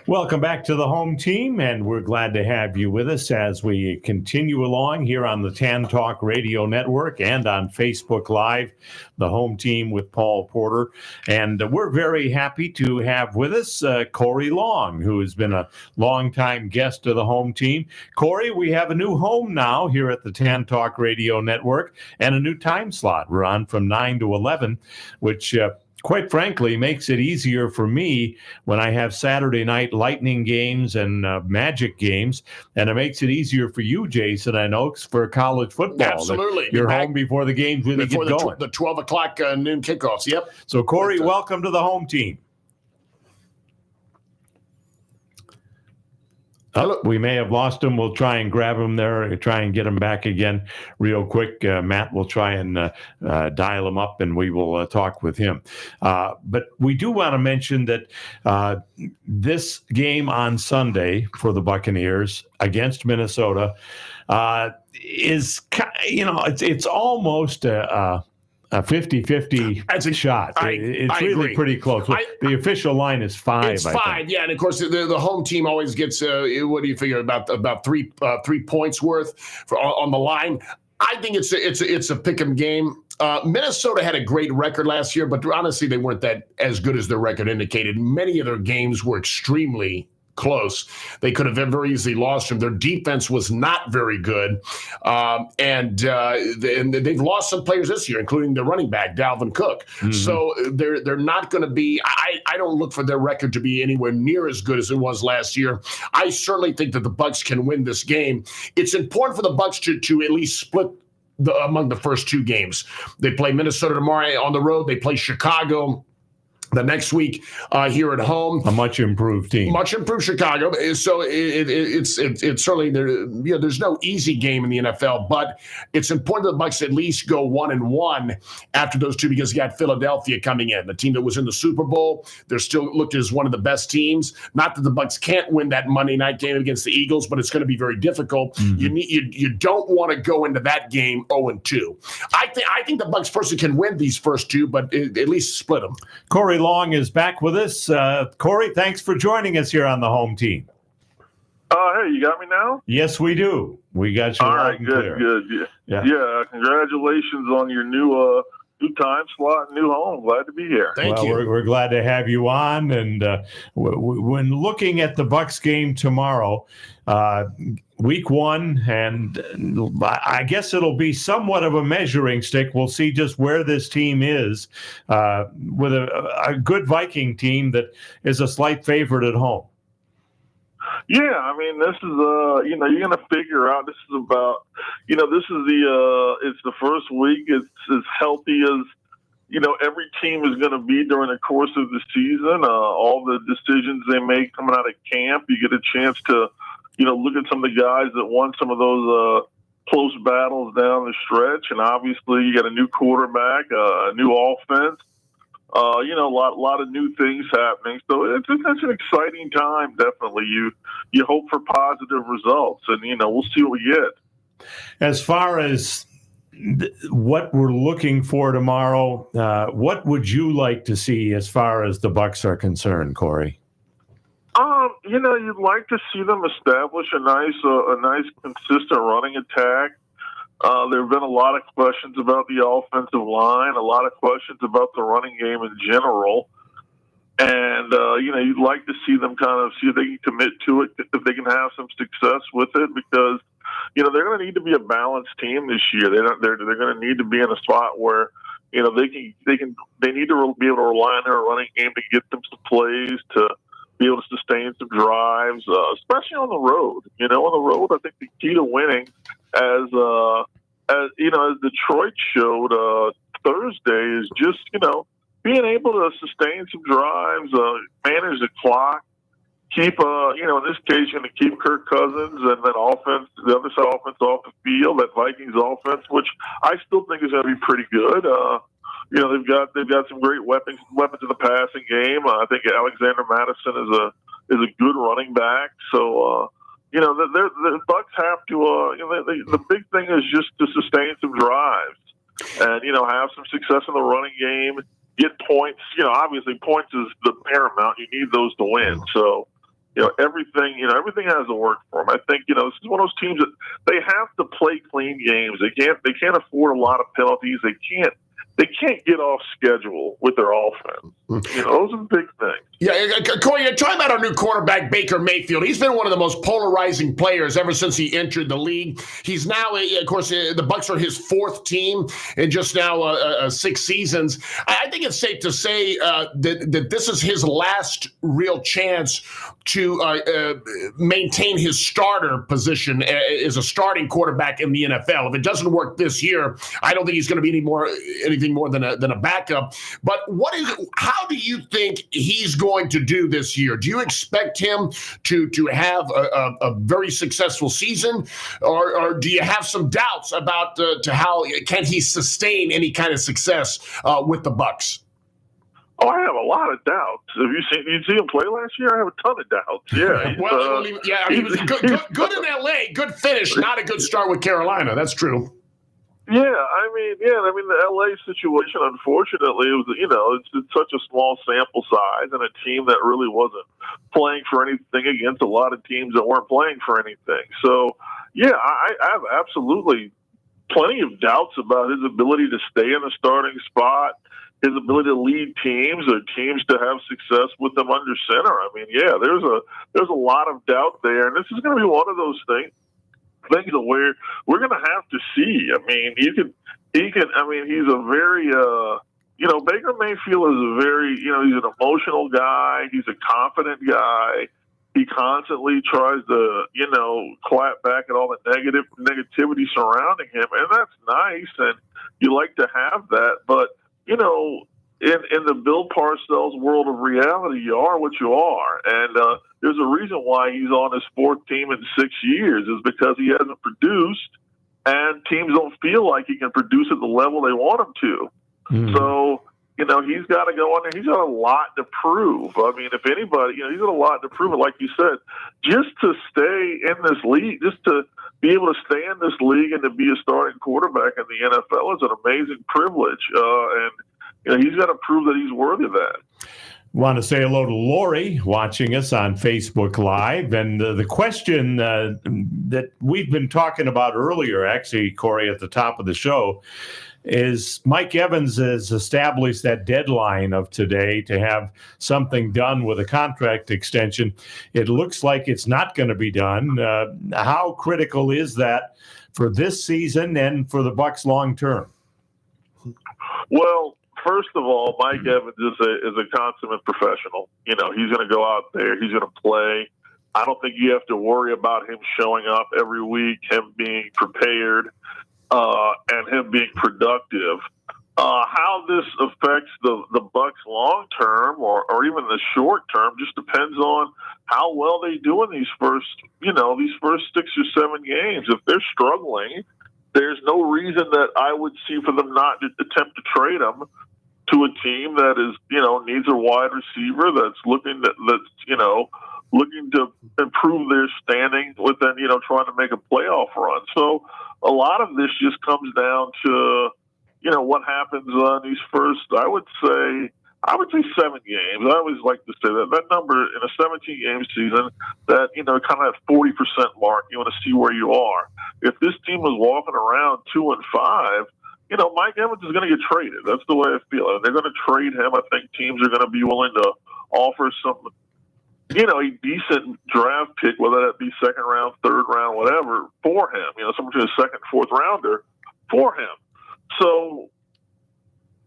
Welcome back to the home team, and we're glad to have you with us as we continue along here on the TAN Talk Radio Network and on Facebook Live, the home team with Paul Porter. And we're very happy to have with us Corey Long, who has been a longtime guest of the home team. Corey, we have a new home now here at the TAN Talk Radio Network and a new time slot. We're on from 9 to 11, which quite frankly, makes it easier for me when I have Saturday night Lightning games and Magic games, and it makes it easier for you, Jason, I know, for college football. Absolutely. You're home before the games really get going. The 12 o'clock noon kickoffs, yep. So, Corey, welcome to the home team. Oh, we may have lost him. We'll try and grab him there, try and get him back again real quick. Matt will try and dial him up, and we will talk with him. But we do want to mention that this game on Sunday for the Buccaneers against Minnesota is, it's almost a 50-50 shot. It's really agree. Pretty close. The official line is 5. It's 5, yeah. And of course, the home team always gets. What do you figure about 3 points worth on the line? I think it's a pick'em game. Minnesota had a great record last year, but honestly, they weren't that as good as their record indicated. Many of their games were extremely close. They could have very easily lost them. Their defense was not very good, and they've lost some players this year, including the running back Dalvin Cook. Mm-hmm. So they're not going to be. I don't look for their record to be anywhere near as good as it was last year. I certainly think that the Bucs can win this game. It's important for the Bucs to at least split among the first 2 games. They play Minnesota tomorrow on the road. They play Chicago the next week here at home. A much improved team. Much improved Chicago. So it's certainly there. There's no easy game in the NFL, but it's important that the Bucs at least go 1-1 after those 2 because you got Philadelphia coming in, the team that was in the Super Bowl. They're still looked as one of the best teams. Not that the Bucs can't win that Monday night game against the Eagles, but it's going to be very difficult. Mm-hmm. You don't want to go into that game 0-2. I think the Bucs personally can win these first 2, but at least split them. Corey Long is back with us. Corey, thanks for joining us here on the home team. Hey, you got me now? Yes, we do. We got you. All right, good. Yeah. Congratulations on your new time slot, new home. Glad to be here. Thank you. We're glad to have you on. And when looking at the Bucs game tomorrow, week 1, and I guess it'll be somewhat of a measuring stick. We'll see just where this team is with a good Viking team that is a slight favorite at home. Yeah, I mean, this is you're going to figure out. This is about, this is it's the first week. It's as healthy as every team is going to be during the course of the season. All the decisions they make coming out of camp, you get a chance to look at some of the guys that won some of those close battles down the stretch, and obviously you got a new quarterback, a new offense. A lot of new things happening. So it's an exciting time, definitely. You hope for positive results, and, we'll see what we get. As far as what we're looking for tomorrow, what would you like to see as far as the Bucs are concerned, Corey? You'd like to see them establish a nice consistent running attack. There have been a lot of questions about the offensive line, a lot of questions about the running game in general. And, you'd like to see them kind of see if they can commit to it, if they can have some success with it, because, they're going to need to be a balanced team this year. They're going to need to be in a spot where, they need to be able to rely on their running game to get them some plays, to be able to sustain some drives, especially on the road. On the road, I think the key to winning, as Detroit showed Thursday, is just being able to sustain some drives, manage the clock, keep in this case you're going to keep Kirk Cousins, and then the other side offense off the field, that Vikings offense, which I still think is going to be pretty good. They've got some great weapons in the passing game. I think Alexander Mattison is a good running back. So the Bucs have to. The big thing is just to sustain some drives and have some success in the running game, get points. Obviously points is the paramount. You need those to win. So everything has to work for them. I think this is one of those teams that they have to play clean games. They can't afford a lot of penalties. They can't get off schedule with their offense. Those are the big things. Yeah, Corey, you're talking about our new quarterback, Baker Mayfield. He's been one of the most polarizing players ever since he entered the league. He's now, of course, the Bucs are his 4th team in just now 6 seasons. I think it's safe to say that this is his last real chance to maintain his starter position as a starting quarterback in the NFL. If it doesn't work this year, I don't think he's going to be anything more than a backup. But how How do you think he's going to do this year? Do you expect him to have a very successful season, or do you have some doubts about to how can he sustain any kind of success with the Bucs? Oh, I have a lot of doubts. Have you see him play last year? I have a ton of doubts. Yeah. He was good in L.A., good finish, not a good start with Carolina. That's true. Yeah, I mean, the LA situation, unfortunately, it's such a small sample size and a team that really wasn't playing for anything against a lot of teams that weren't playing for anything. So, yeah, I have absolutely plenty of doubts about his ability to stay in the starting spot, his ability to lead teams or teams to have success with them under center. I mean, yeah, there's a lot of doubt there, and this is going to be one of those things where we're going to have to see. I mean, he can. I mean, he's a very, Baker Mayfield is a very, he's an emotional guy. He's a confident guy. He constantly tries to, clap back at all the negativity surrounding him, and that's nice. And you like to have that, but in the Bill Parcells world of reality, you are what you are. And there's a reason why he's on his fourth team in 6 years is because he hasn't produced, and teams don't feel like he can produce at the level they want him to. So, he's got to go on there. He's got a lot to prove. I mean, if anybody, he's got a lot to prove. And like you said, just to stay in this league, just to be able to stay in this league and to be a starting quarterback in the NFL is an amazing privilege. And he's got to prove that he's worthy of that. Want to say hello to Lori watching us on Facebook Live. And the question that we've been talking about earlier, actually, Corey, at the top of the show, is Mike Evans has established that deadline of today to have something done with a contract extension. It looks like it's not going to be done. How critical is that for this season and for the Bucs long term? Well, first of all, Mike Evans is a consummate professional. He's going to go out there. He's going to play. I don't think you have to worry about him showing up every week, him being prepared, and him being productive. How this affects the Bucs long term or even the short term just depends on how well they do in these first 6 or 7 games. If they're struggling, there's no reason that I would see for them not to attempt to trade him to a team that is, needs a wide receiver that's looking to improve their standing within, trying to make a playoff run. So a lot of this just comes down to, what happens on these first, I would say 7 games. I always like to say that number in a 17-game season, that, kind of that 40% mark, you want to see where you are. If this team was walking around 2-5, Mike Evans is going to get traded. That's the way I feel. If they're going to trade him, I think teams are going to be willing to offer some, a decent draft pick, whether that be second round, third round, whatever, for him. Someone to a second, fourth rounder for him. So,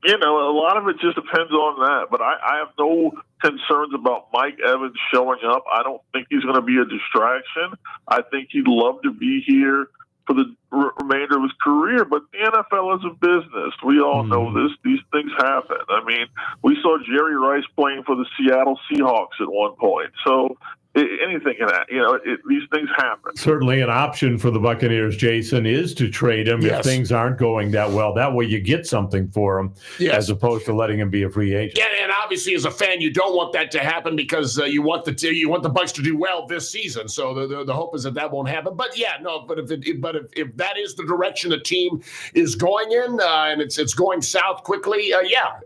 a lot of it just depends on that. But I have no concerns about Mike Evans showing up. I don't think he's going to be a distraction. I think he'd love to be here for the remainder of his career, but the NFL is a business. We all know this. These things happen. I mean, we saw Jerry Rice playing for the Seattle Seahawks at one point. So anything can happen. These things happen. Certainly an option for the Buccaneers, Jason, is to trade him if things aren't going that well. That way you get something for him as opposed to letting him be a free agent. Yeah, and obviously as a fan, you don't want that to happen because you want the Bucs to do well this season. So the hope is that won't happen. But if that is the direction the team is going in and it's going south quickly,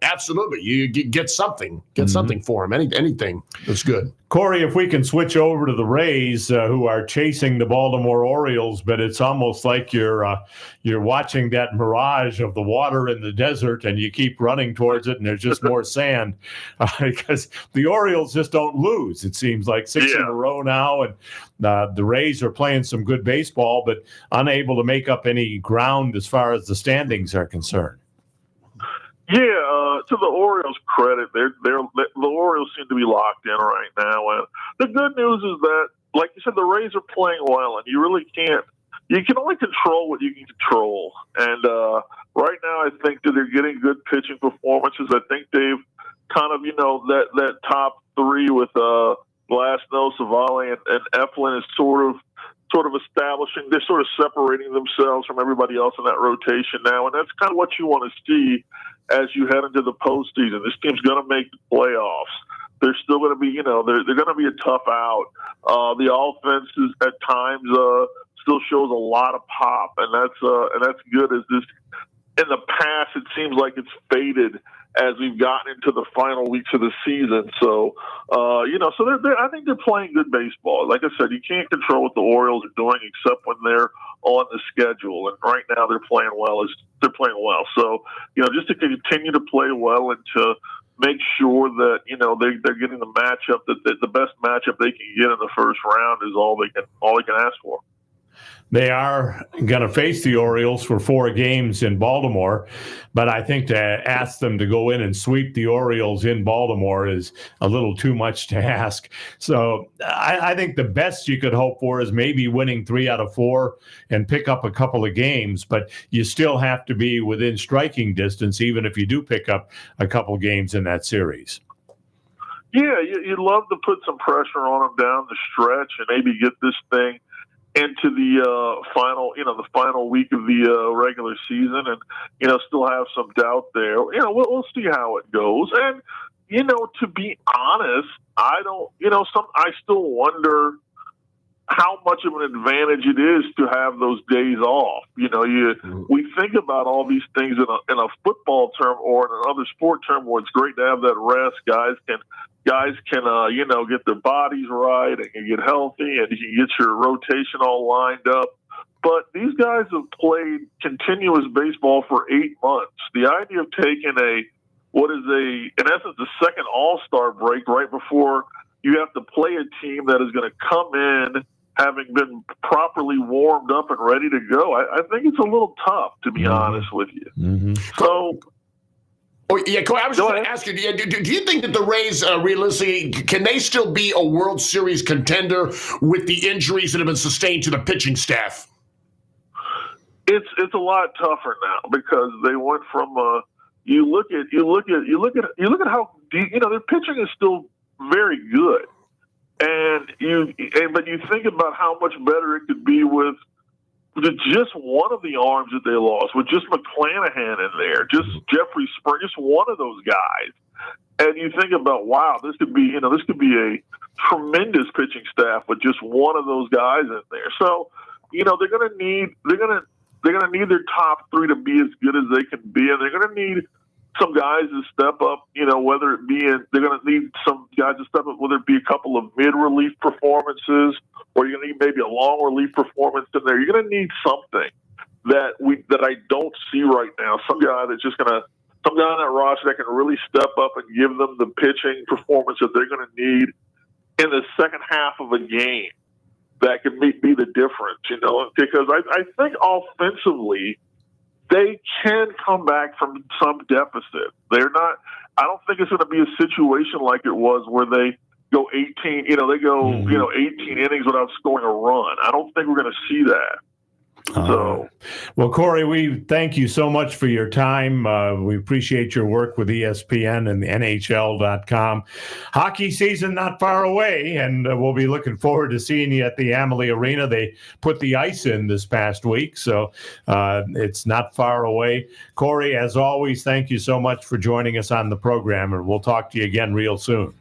absolutely, you get something for him. Anything that's good. Corey, if we can switch over to the Rays, who are chasing the Baltimore Orioles, but it's almost like you're watching that mirage of the water in the desert, and you keep running towards it, and there's just more sand because the Orioles just don't lose. It seems like 6 in a row now, and the Rays are playing some good baseball, but unable to make up any ground as far as the standings are concerned. Yeah, to the Orioles' credit, the Orioles seem to be locked in right now. And the good news is that, like you said, the Rays are playing well, and you really can't. You can only control what you can control. And right now, I think that they're getting good pitching performances. I think they've kind of, that top three with Glasnow, Savali, and Eflin is sort of establishing. They're sort of separating themselves from everybody else in that rotation now, and that's kind of what you want to see as you head into the postseason. This team's going to make the playoffs. They're still going to be, they're going to be a tough out. The offense is at times still shows a lot of pop, and that's good. As this in the past, it seems like it's faded as we've gotten into the final weeks of the season. So, I think they're playing good baseball. Like I said, you can't control what the Orioles are doing except when they're on the schedule. And right now they're playing well. So, just to continue to play well and to make sure that, they're getting the matchup that the best matchup they can get in the first round is all they can ask for. They are going to face the Orioles for 4 games in Baltimore, but I think to ask them to go in and sweep the Orioles in Baltimore is a little too much to ask. So I think the best you could hope for is maybe winning 3 out of 4 and pick up a couple of games, but you still have to be within striking distance, even if you do pick up a couple games in that series. Yeah, you'd love to put some pressure on them down the stretch and maybe get this thing into the final week of the regular season, and still have some doubt there. We'll see how it goes. And to be honest, I still wonder how much of an advantage it is to have those days off. We think about all these things in a football term or in another sport term where it's great to have that rest. Guys can get their bodies right and can get healthy and you can get your rotation all lined up. But these guys have played continuous baseball for 8 months. The idea of taking in essence, a second All-Star break right before you have to play a team that is going to come in having been properly warmed up and ready to go, I think it's a little tough, to be honest with you. Mm-hmm. So, Corey, I was just going to ask you, do you think that the Rays, realistically, can they still be a World Series contender with the injuries that have been sustained to the pitching staff? It's a lot tougher now because they went from you look at how deep, their pitching is still very good, but you think about how much better it could be with just one of the arms that they lost, with just McClanahan in there, just Jeffrey Spring, just one of those guys. And you think about, wow, this could be a tremendous pitching staff with just one of those guys in there. So, they're going to need their top 3 to be as good as they can be, and they're going to need some guys to step up, whether it be they're going to need some guys to step up, whether it be a couple of mid-relief performances or you're going to need maybe a long relief performance in there. You're going to need something that I don't see right now. Some guy on that roster that can really step up and give them the pitching performance that they're going to need in the second half of a game that can be the difference, because I think offensively, they can come back from some deficit. I don't think it's going to be a situation like it was where they go 18, 18 innings without scoring a run. I don't think we're going to see that. Well, Corey, we thank you so much for your time. We appreciate your work with ESPN and NHL.com. Hockey season not far away, and we'll be looking forward to seeing you at the Amalie Arena. They put the ice in this past week, so it's not far away. Corey, as always, thank you so much for joining us on the program, and we'll talk to you again real soon.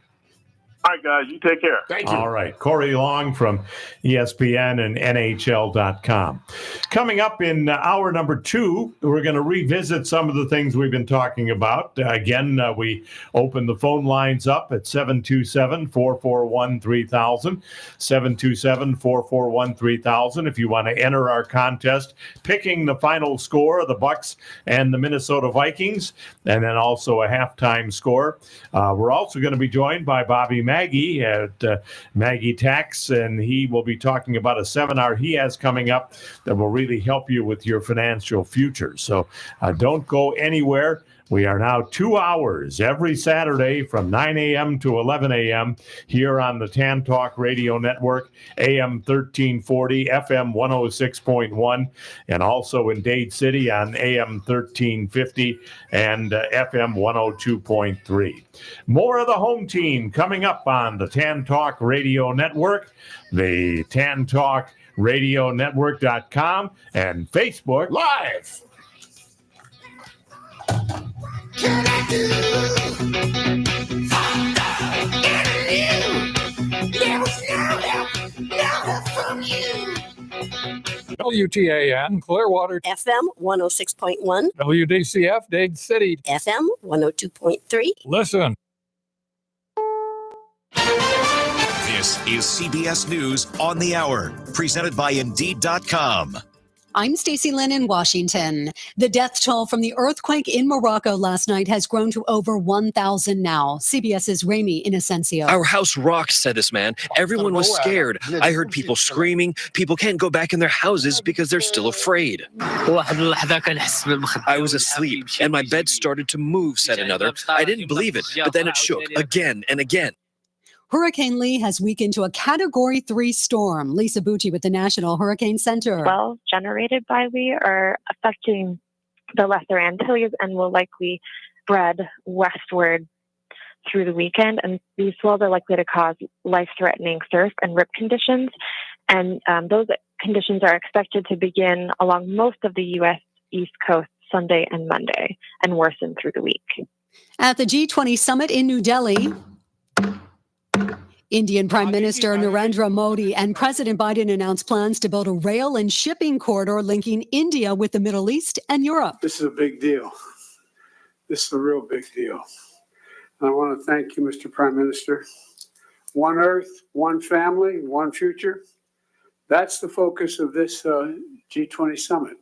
All right, guys, you take care. Thank you. All right. Corey Long from ESPN and NHL.com. Coming up in hour number 2, we're going to revisit some of the things we've been talking about. Again, we open the phone lines up at 727-441-3000, 727-441-3000 if you want to enter our contest, picking the final score of the Bucks and the Minnesota Vikings, and then also a halftime score. We're also going to be joined by Bobby Maggie at Maggie Tax, and he will be talking about a seminar he has coming up that will really help you with your financial future. So don't go anywhere. We are now 2 hours every Saturday from 9 a.m. to 11 a.m. here on the Tan Talk Radio Network, AM 1340, FM 106.1, and also in Dade City on AM 1350 and FM 102.3. More of the home team coming up on the Tan Talk Radio Network, the Tan Talk Radio Network.com, and Facebook Live. Can I do? There was no help from you. WTAN, Clearwater. FM 106.1. WDCF, Dade City. FM 102.3. Listen. This is CBS News on the Hour, presented by Indeed.com. I'm Stacey Lynn in Washington. The death toll from the earthquake in Morocco last night has grown to over 1,000 now. CBS's Ramy Inocencio. Our house rocked, said this man. Everyone was scared. I heard people screaming. People can't go back in their houses because they're still afraid. I was asleep, and my bed started to move, said another. I didn't believe it, but then it shook again and again. Hurricane Lee has weakened to a Category 3 storm. Lisa Bucci with the National Hurricane Center. Wells generated by Lee are affecting the Lesser Antilles and will likely spread westward through the weekend. And these swells are likely to cause life-threatening surf and rip conditions. And those conditions are expected to begin along most of the U.S. East Coast Sunday and Monday and worsen through the week. At the G20 summit in New Delhi, Indian Prime Minister Narendra Modi and President Biden announced plans to build a rail and shipping corridor linking India with the Middle East and Europe. This is a big deal. This is a real big deal. And I want to thank you, Mr. Prime Minister. One Earth, one family, one future. That's the focus of this G20 summit.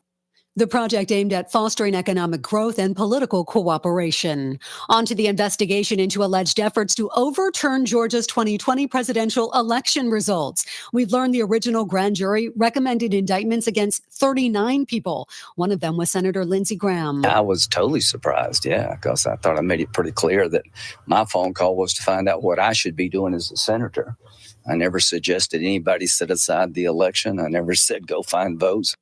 The project aimed at fostering economic growth and political cooperation. On to the investigation into alleged efforts to overturn Georgia's 2020 presidential election results. We've learned the original grand jury recommended indictments against 39 people. One of them was Senator Lindsey Graham. I was totally surprised, because I thought I made it pretty clear that my phone call was to find out what I should be doing as a senator. I never suggested anybody set aside the election. I never said go find votes.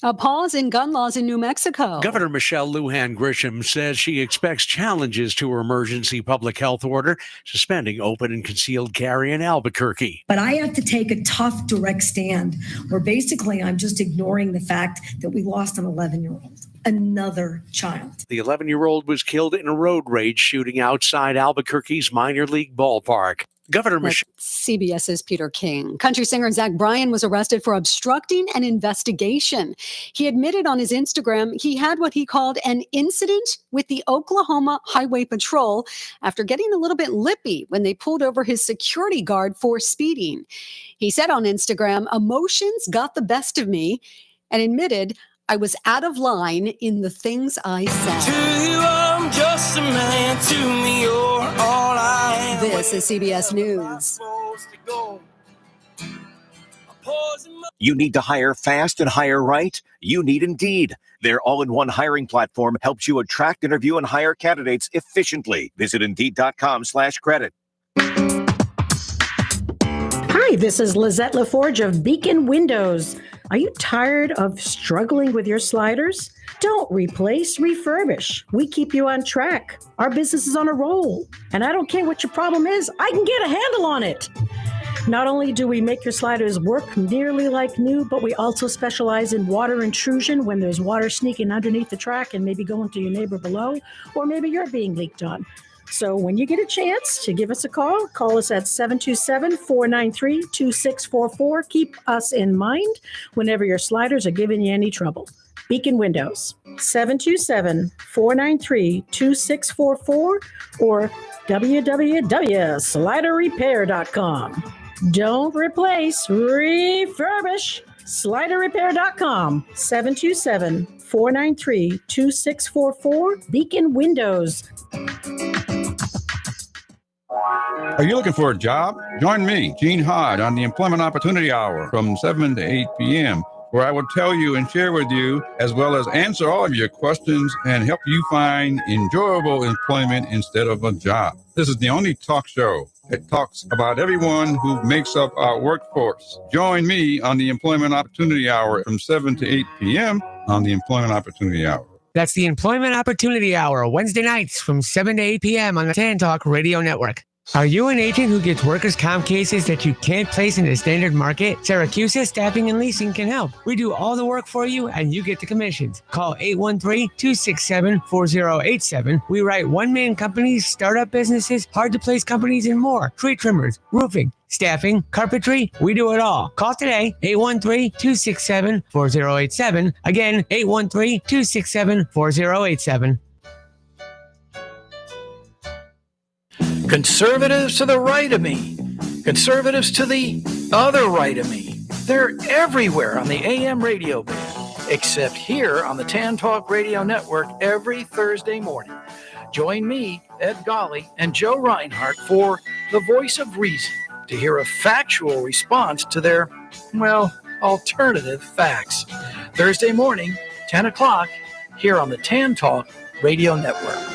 A pause in gun laws in New Mexico. Governor Michelle Lujan Grisham says she expects challenges to her emergency public health order, suspending open and concealed carry in Albuquerque. But I have to take a tough, direct stand where basically I'm just ignoring the fact that we lost an 11-year-old, another child. The 11-year-old was killed in a road rage shooting outside Albuquerque's minor league ballpark. Governor Michelle. CBS's Peter King. Country singer Zach Bryan was arrested for obstructing an investigation. He admitted on his Instagram he had what he called an incident with the Oklahoma Highway Patrol after getting a little bit lippy when they pulled over his security guard for speeding. He said on Instagram, emotions got the best of me, and admitted, I was out of line in the things I said. To you, I'm just a man. To me, you're all I am. This is CBS News. You need to hire fast and hire right? You need Indeed. Their all-in-one hiring platform helps you attract, interview, and hire candidates efficiently. Visit Indeed.com/credit. Hi, this is Lizette LaForge of Beacon Windows. Are you tired of struggling with your sliders? Don't replace, refurbish. We keep you on track. Our business is on a roll. And I don't care what your problem is, I can get a handle on it. Not only do we make your sliders work nearly like new, but we also specialize in water intrusion when there's water sneaking underneath the track and maybe going to your neighbor below, or maybe you're being leaked on. So when you get a chance to give us a call us at 727-493-2644. Keep us in mind whenever your sliders are giving you any trouble. Beacon Windows, 727-493-2644 or www.sliderrepair.com. Don't replace, refurbish. Sliderrepair.com, 727-493-2644. Beacon Windows. Are you looking for a job? Join me, Gene Hyde, on the Employment Opportunity Hour from 7 to 8 p.m. where I will tell you and share with you, as well as answer all of your questions and help you find enjoyable employment instead of a job. This is the only talk show that talks about everyone who makes up our workforce. Join me on the Employment Opportunity Hour from 7 to 8 p.m. on the Employment Opportunity Hour. That's the Employment Opportunity Hour, Wednesday nights from 7 to 8 p.m. on the TAN Talk Radio Network. Are you an agent who gets workers' comp cases that you can't place in the standard market? Syracuse Staffing and Leasing can help. We do all the work for you, and you get the commissions. Call 813-267-4087. We write one-man companies, startup businesses, hard-to-place companies, and more. Tree trimmers, roofing, staffing, carpentry, we do it all. Call today, 813-267-4087. Again, 813-267-4087. Conservatives to the right of me. Conservatives to the other right of me. They're everywhere on the AM radio band, except here on the TAN Talk Radio Network every Thursday morning. Join me, Ed Golly, and Joe Reinhardt for The Voice of Reason to hear a factual response to their, well, alternative facts. Thursday morning, 10 o'clock, here on the TAN Talk Radio Network.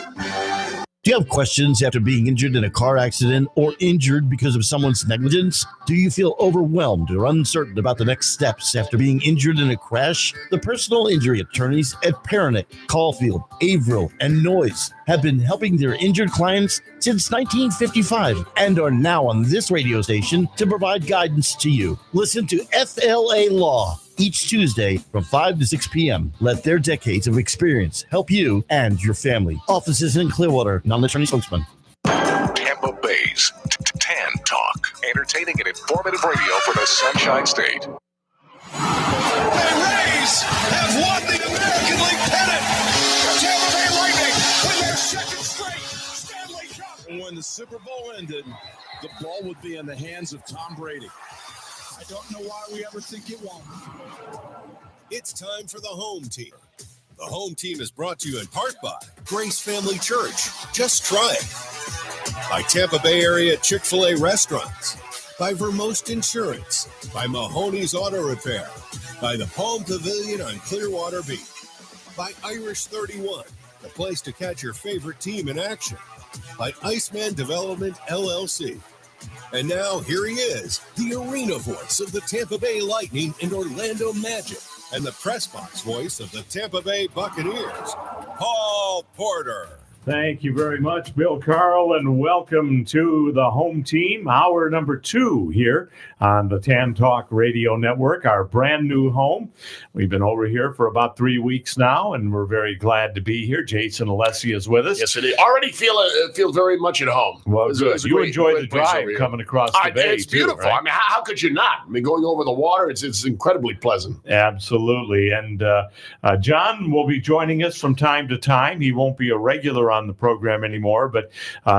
Do you have questions after being injured in a car accident or injured because of someone's negligence? Do you feel overwhelmed or uncertain about the next steps after being injured in a crash? The personal injury attorneys at Peronick, Caulfield, Averill, and Noyes have been helping their injured clients since 1955 and are now on this radio station to provide guidance to you. Listen to FLA Law each Tuesday from 5 to 6 p.m. Let their decades of experience help you and your family. Offices in Clearwater, non-attorney spokesman. Tampa Bay's TAN Talk. Entertaining and informative radio for the Sunshine State. The Rays have won the American League pennant. Tampa Bay Lightning win their second straight Stanley Cup. When the Super Bowl ended, the ball would be in the hands of Tom Brady. I don't know why we ever think it won't. It's time for the home team. The home team is brought to you in part by Grace Family Church. Just try it. By Tampa Bay area Chick-fil-A restaurants. By Vermost Insurance. By Mahoney's Auto Repair. By the Palm Pavilion on Clearwater Beach. By Irish 31, the place to catch your favorite team in action. By Iceman Development LLC. And now, here he is, the arena voice of the Tampa Bay Lightning and Orlando Magic, and the press box voice of the Tampa Bay Buccaneers, Paul Porter. Thank you very much, Bill Carl, and welcome to the home team, hour number 2 here on the TAN Talk Radio Network, our brand new home. We've been over here for about 3 weeks now, and we're very glad to be here. Jason Alessi is with us. Yes, it is. Already feel very much at home. Well, good. You enjoyed the drive coming across the bay. It's beautiful. Too, right? I mean, how could you not? I mean, going over the water, it's incredibly pleasant. Absolutely. And John will be joining us from time to time. He won't be a regular on the program anymore, but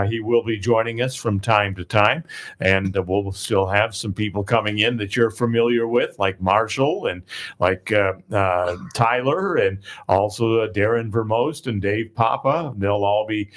he will be joining us from time to time, and we'll still have some people coming in that you're familiar with, like Marshall and like Tyler, and also Darren Vermost and Dave Papa. They'll all be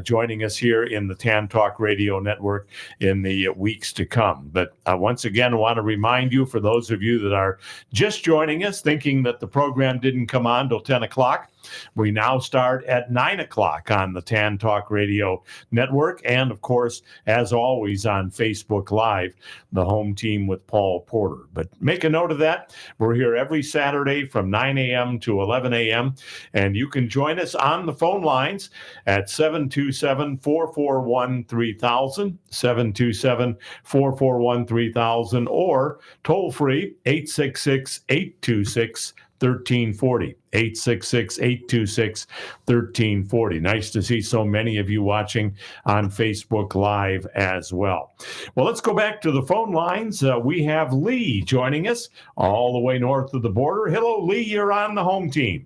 joining us here in the TAN Talk Radio Network in the weeks to come. But once again, I want to remind you, for those of you that are just joining us, thinking that the program didn't come on till 10 o'clock, we now start at 9 o'clock on the TAN Talk Radio Network. And, of course, as always, on Facebook Live, the home team with Paul Porter. But make a note of that. We're here every Saturday from 9 a.m. to 11 a.m. And you can join us on the phone lines at 727-441-3000, 727-441-3000, or toll free 866-826-1340. 866-826-1340. Nice to see so many of you watching on Facebook Live as well. Well, let's go back to the phone lines. We have Lee joining us all the way north of the border. Hello, Lee. You're on the home team.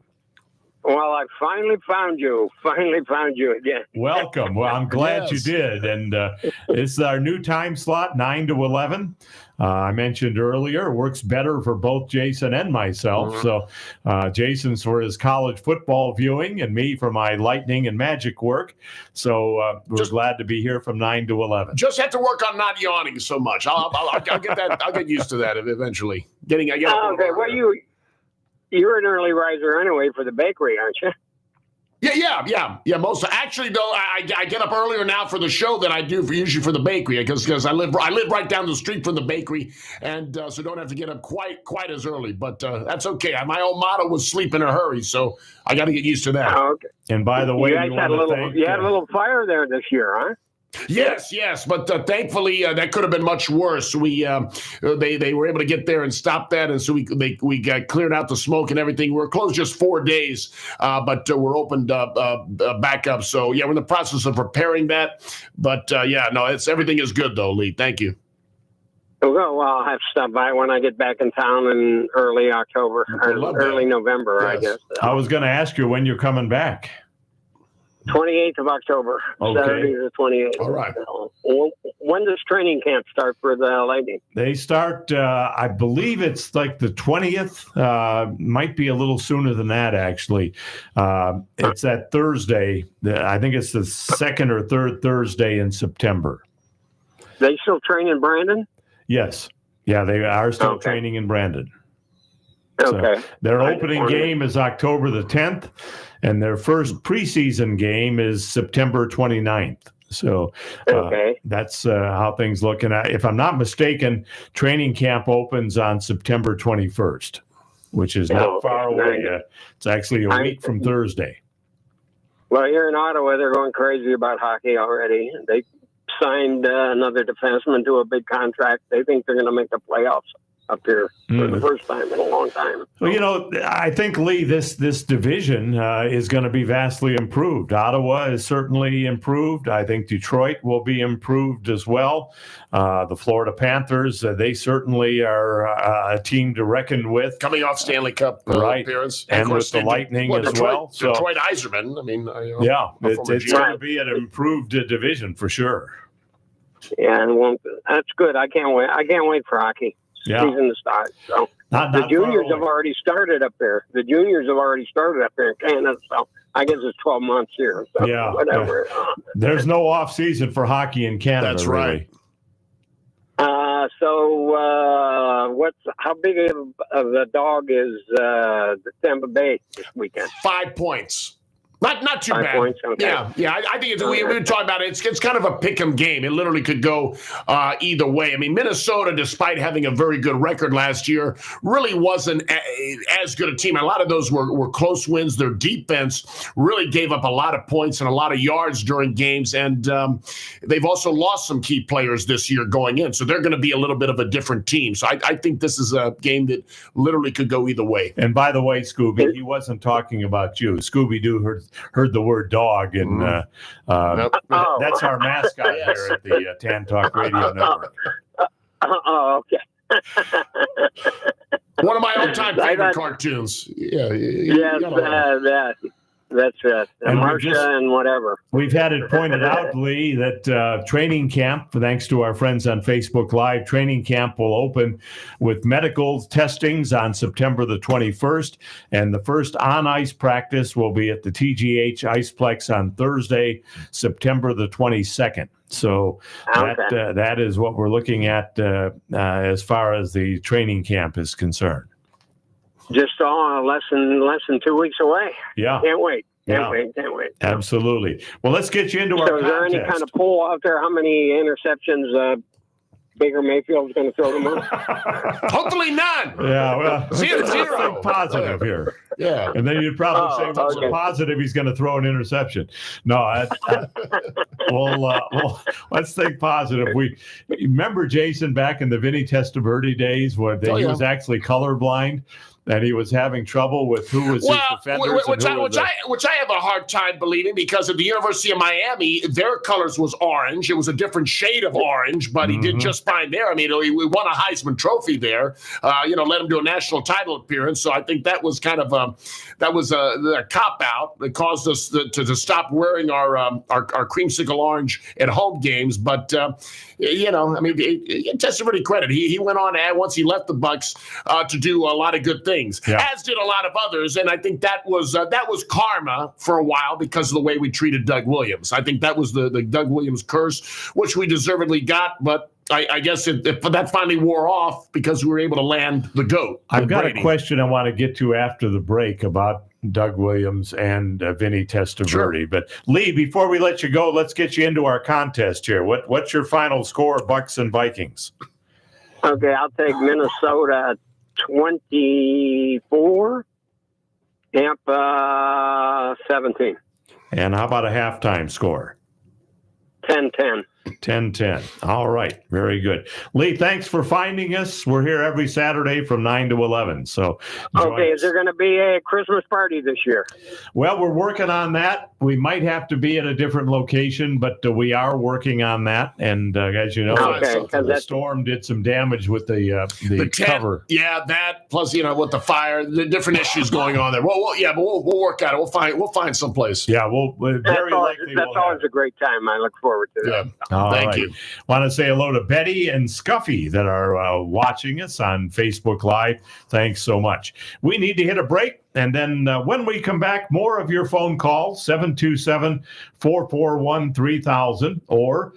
Well, I finally found you again. Welcome. Well, I'm glad you did. And it's our new time slot, 9 to 11. I mentioned earlier, works better for both Jason and myself. So Jason's for his college football viewing and me for my Lightning and Magic work. So we're glad to be here from 9 to 11. Just have to work on not yawning so much. I'll get that. I'll get used to that eventually. Okay. Well, you're an early riser anyway for the bakery, aren't you? Yeah. Most actually, though, I get up earlier now for the show than I do usually for the bakery because I live right down the street from the bakery, and so don't have to get up quite as early. But that's okay. My old motto was sleep in a hurry, so I got to get used to that. Oh, okay. And by the way, you guys had a little fire there this year, huh? Yes, but thankfully that could have been much worse. We they were able to get there and stop that, and so we got cleared out the smoke and everything. We're closed just 4 days, but we're opened back up. So yeah, we're in the process of repairing that. But everything is good though, Lee. Thank you. Well, I'll have to stop by when I get back in town in early October or early November, yes. I guess. I was going to ask you when you're coming back. 28th of October, okay. Saturday the 28th. All right. When does training camp start for the Lightning? They start, I believe it's like the 20th. Might be a little sooner than that, actually. It's that Thursday. I think it's the second or third Thursday in September. They still train in Brandon? Yes. Yeah, they are still training in Brandon. Okay. So their opening game is October the 10th, and their first preseason game is September 29th. So that's how things look. And if I'm not mistaken, training camp opens on September 21st, which is not far away. It's actually a week from Thursday. Well, here in Ottawa, they're going crazy about hockey already. They signed another defenseman to a big contract. They think they're going to make the playoffs up here for the first time in a long time. Well, I think, Lee, this division is going to be vastly improved. Ottawa is certainly improved. I think Detroit will be improved as well. The Florida Panthers, they certainly are a team to reckon with. Coming off Stanley Cup appearance. And with the Lightning as well. So, Detroit Yzerman. I mean, it's going to be an improved division for sure. Yeah, and that's good. I can't wait. I can't wait for hockey. Season to start. So the juniors have already started up there. The juniors have already started up there in Canada. So I guess it's 12 months here. So whatever. There's no off season for hockey in Canada. That's right. How big of a dog is the Tampa Bay this weekend? 5 points. Not too 5 bad. points, okay. Yeah. I think we were talking about it. It's kind of a pick'em game. It literally could go either way. I mean, Minnesota, despite having a very good record last year, really wasn't as good a team. A lot of those were close wins. Their defense really gave up a lot of points and a lot of yards during games, and they've also lost some key players this year going in. So they're going to be a little bit of a different team. So I think this is a game that literally could go either way. And by the way, Scooby, he wasn't talking about you. Scooby-Doo heard the word dog, and that's our mascot here at the Tan Talk Radio Network. Okay. One of my all-time favorite cartoons. That's it. And Marsha and whatever. We've had it pointed out, Lee, that training camp, thanks to our friends on Facebook Live, training camp will open with medical testings on September the 21st. And the first on-ice practice will be at the TGH Iceplex on Thursday, September the 22nd. So that is what we're looking at as far as the training camp is concerned. Just less than 2 weeks away. Yeah. Can't wait. Can't wait. Absolutely. Well, let's get you into our contest. Is there any kind of poll out there? How many interceptions Baker Mayfield's going to throw tomorrow? Hopefully none. Yeah, well, zero. Positive here. Yeah. And then you'd probably say, well, so positive he's going to throw an interception. No, let's think positive. We remember Jason back in the Vinny Testaverde days where he was actually colorblind. And he was having trouble with who was his defenders. Which I have a hard time believing, because at the University of Miami, their colors was orange. It was a different shade of orange, but he did just fine there. I mean, he won a Heisman Trophy there. Led him to a national title appearance. So I think that was kind of a cop out that caused us to stop wearing our creamsicle orange at home games. But Testaverde credit. He went on once he left the Bucks to do a lot of good things. As did a lot of others, and I think that was karma for a while because of the way we treated Doug Williams. I think that was the Doug Williams curse, which we deservedly got, but I guess if that finally wore off because we were able to land the GOAT. I've got Brady. a question I want to get to after the break about Doug Williams and Vinny Testaverde. Sure. But Lee, before we let you go, let's get you into our contest here. What's your final score, Bucks and Vikings? Okay, I'll take Minnesota 24, Tampa 17. And how about a halftime score? 10-10. 10-10. All right. Very good. Lee, thanks for finding us. We're here every Saturday from 9 to 11. So, okay, is there going to be a Christmas party this year? Well, we're working on that. We might have to be at a different location, but we are working on that. And as you know, the storm did some damage with the cover. Yeah, that plus with the fire, the different issues going on there. Well, but we'll work out it. We'll find someplace. Yeah, very likely. That's always a great time. I look forward to that. Thank you. Want to say hello to Betty and Scuffy that are watching us on Facebook Live. Thanks so much. We need to hit a break. And then when we come back, more of your phone calls, 727-441-3000 or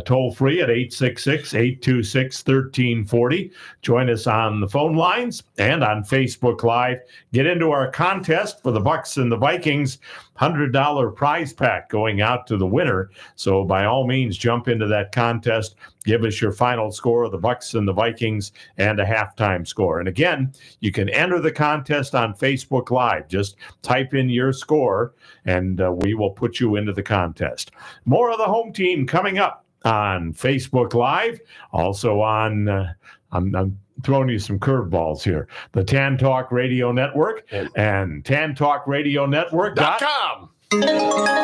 toll free at 866-826-1340. Join us on the phone lines and on Facebook Live. Get into our contest for the Bucks and the Vikings, $100 prize pack going out to the winner. So by all means, jump into that contest. Give us your final score of the Bucks and the Vikings and a halftime score. And again, you can enter the contest on Facebook Live. Just type in your score, and we will put you into the contest. More of the home team coming up on Facebook Live. Also on, I'm throwing you some curveballs here, the Tan Talk Radio Network and TanTalkRadioNetwork.com.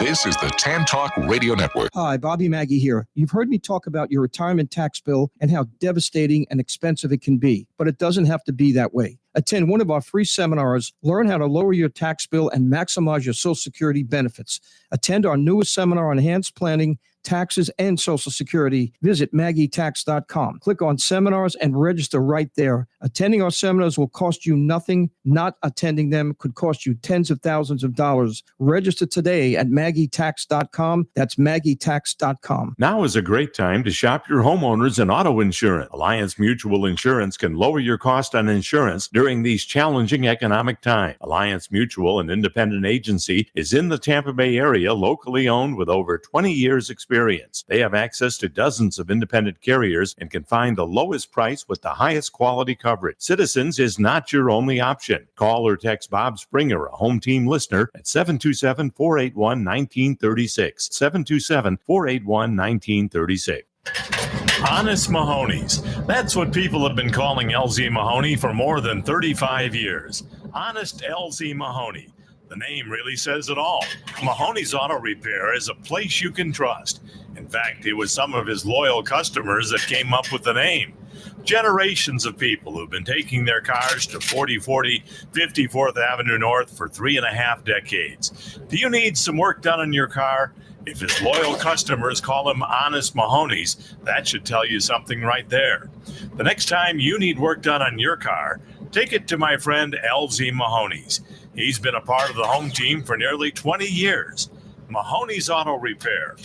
This is the Tan Talk Radio Network. Hi, Bobby Maggie here. You've heard me talk about your retirement tax bill and how devastating and expensive it can be, but it doesn't have to be that way. Attend one of our free seminars. Learn how to lower your tax bill and maximize your Social Security benefits. Attend our newest seminar on enhanced planning, taxes, and Social Security. Visit MaggieTax.com. Click on seminars and register right there. Attending our seminars will cost you nothing. Not attending them could cost you tens of thousands of dollars. Register today at MaggieTax.com. That's MaggieTax.com. Now is a great time to shop your homeowners and auto insurance. Alliance Mutual Insurance can lower your cost on insurance during these challenging economic times. Alliance Mutual, an independent agency, is in the Tampa Bay area, locally owned with over 20 years experience. They have access to dozens of independent carriers and can find the lowest price with the highest quality coverage. Citizens is not your only option. Call or text Bob Springer, a home team listener, at 727-481-1936. 727-481-1936. Honest Mahoney's. That's what people have been calling LZ Mahoney for more than 35 years. Honest LZ Mahoney. The name really says it all. Mahoney's Auto Repair is a place you can trust. In fact, it was some of his loyal customers that came up with the name. Generations of people who've been taking their cars to 4040 54th Avenue North for 3.5 decades. Do you need some work done on your car? If his loyal customers call him Honest Mahoney's, that should tell you something right there. The next time you need work done on your car, take it to my friend LZ Mahoney's. He's been a part of the home team for nearly 20 years. Mahoney's Auto Repair.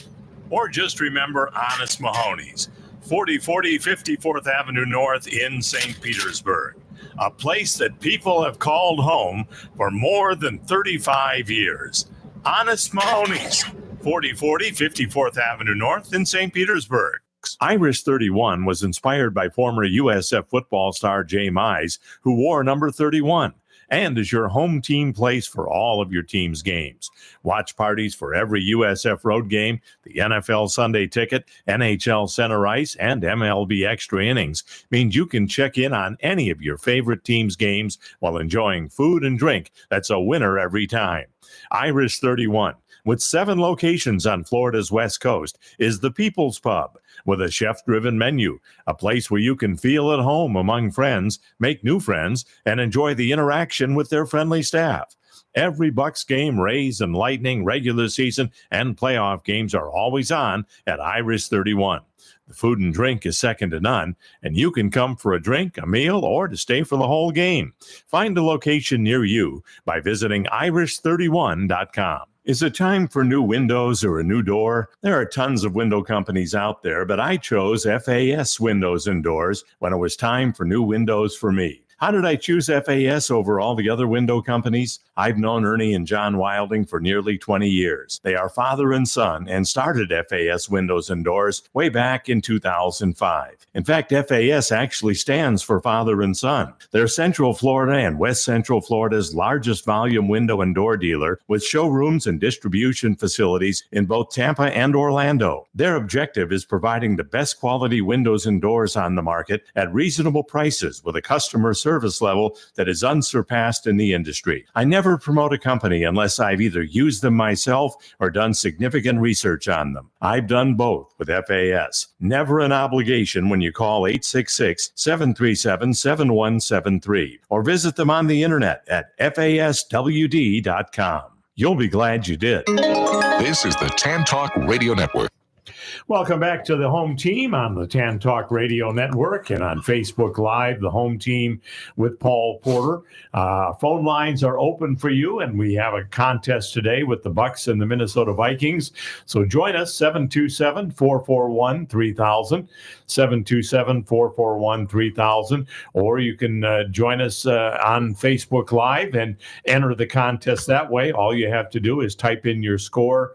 Or just remember Honest Mahoney's. 4040 54th Avenue North in St. Petersburg. A place that people have called home for more than 35 years. Honest Mahoney's. 4040 54th Avenue North in St. Petersburg. Irish 31 was inspired by former USF football star Jay Mize, who wore number 31. And is your home team place for all of your team's games. Watch parties for every USF road game, the NFL Sunday Ticket, NHL Center Ice, and MLB Extra Innings means you can check in on any of your favorite team's games while enjoying food and drink that's a winner every time. Irish 31, with 7 locations on Florida's West Coast, is the People's Pub, with a chef-driven menu, a place where you can feel at home among friends, make new friends, and enjoy the interaction with their friendly staff. Every Bucks game, Rays and Lightning, regular season, and playoff games are always on at Irish 31. The food and drink is second to none, and you can come for a drink, a meal, or to stay for the whole game. Find a location near you by visiting Irish31.com. Is it time for new windows or a new door? There are tons of window companies out there, but I chose FAS Windows and Doors when it was time for new windows for me. How did I choose FAS over all the other window companies? I've known Ernie and John Wilding for nearly 20 years. They are father and son and started FAS Windows and Doors way back in 2005. In fact, FAS actually stands for father and son. They're Central Florida and West Central Florida's largest volume window and door dealer with showrooms and distribution facilities in both Tampa and Orlando. Their objective is providing the best quality windows and doors on the market at reasonable prices with a customer service level that is unsurpassed in the industry. I never promote a company unless I've either used them myself or done significant research on them. I've done both with FAS. Never an obligation when you call 866-737-7173 or visit them on the internet at faswd.com. You'll be glad you did. This is the Tan Talk Radio Network. Welcome back to the home team on the Tan Talk Radio Network and on Facebook Live, the home team with Paul Porter. Phone lines are open for you, and we have a contest today with the Bucks and the Minnesota Vikings. So join us, 727-441-3000, 727-441-3000, or you can join us on Facebook Live and enter the contest that way. All you have to do is type in your score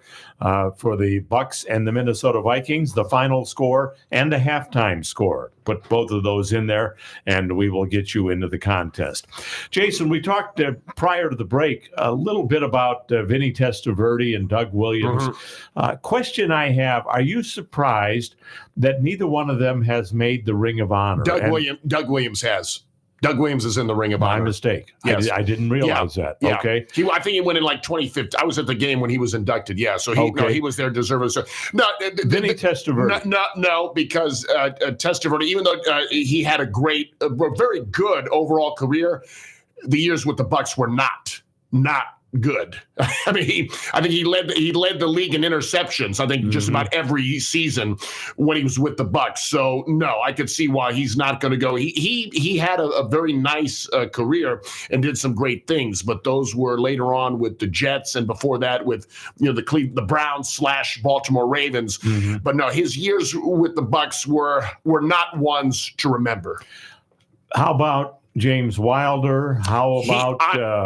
for the Bucks and the Minnesota Vikings, the final score and the halftime score. Put both of those in there, and we will get you into the contest. Jason, we talked prior to the break a little bit about Vinny Testaverde and Doug Williams. Question I have, are you surprised that neither one of them has made the Ring of Honor? Doug Williams has. Doug Williams is in the Ring of Honor. My mistake. Yes. I didn't realize that. Yeah. Okay. I think he went in like 2015. I was at the game when he was inducted. Yeah. So he was there deserving. No, Vinny Testaverde. No, because Testaverde, even though he had a very good overall career, the years with the Bucks were not good. I mean, I think he led the league in interceptions. I think just about every season when he was with the Bucks. So no, I could see why he's not going to go. He had a very nice career and did some great things, but those were later on with the Jets and before that with the Browns / Baltimore Ravens. But no, his years with the Bucks were not ones to remember. How about James Wilder? How about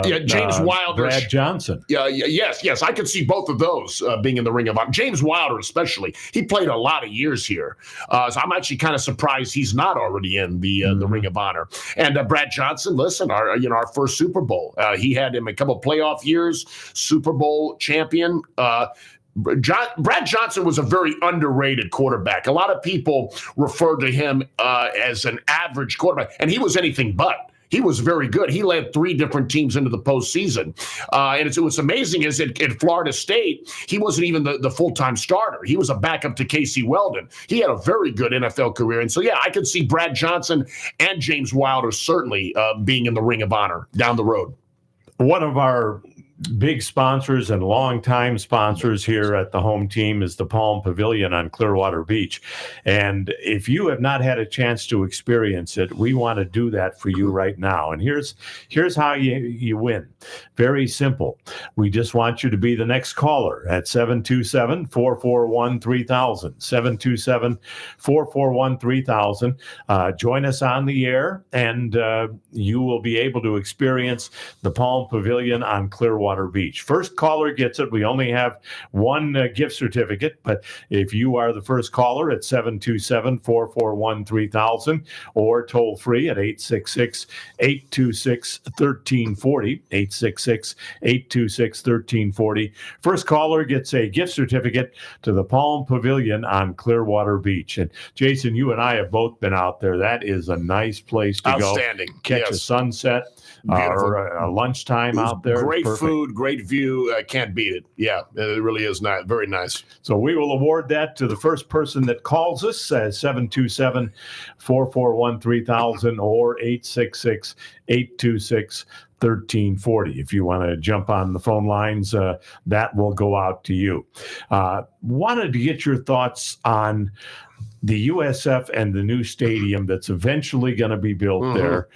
James Wilder, Brad Johnson? Yes. I could see both of those being in the Ring of Honor. James Wilder, especially, he played a lot of years here, so I'm actually kind of surprised he's not already in the Ring of Honor. And Brad Johnson, listen, our first Super Bowl, he had him a couple playoff years, Super Bowl champion. Brad Johnson was a very underrated quarterback. A lot of people refer to him as an average quarterback, and he was anything but. He was very good. He led 3 different teams into the postseason. And what's amazing is at Florida State, he wasn't even the full-time starter. He was a backup to Casey Weldon. He had a very good NFL career. And so, yeah, I could see Brad Johnson and James Wilder certainly being in the Ring of Honor down the road. One of our big sponsors and longtime sponsors here at the home team is the Palm Pavilion on Clearwater Beach. And if you have not had a chance to experience it, we want to do that for you right now. And here's how you win. Very simple. We just want you to be the next caller at 727-441-3000, 727-441-3000. Join us on the air, and you will be able to experience the Palm Pavilion on Clearwater Beach. First caller gets it. We only have one gift certificate, but if you are the first caller at 727-441-3000 or toll free at 866-826-1340, 866-826-1340. First caller gets a gift certificate to the Palm Pavilion on Clearwater Beach. And Jason, you and I have both been out there. That is a nice place to go. Outstanding. Catch a sunset. Or a lunchtime out there. Great food, great view. Can't beat it. Yeah, it really is nice. Very nice. So we will award that to the first person that calls us at 727-441-3000 or 866-826-1340. If you want to jump on the phone lines, that will go out to you. Wanted to get your thoughts on the USF and the new stadium that's eventually going to be built there.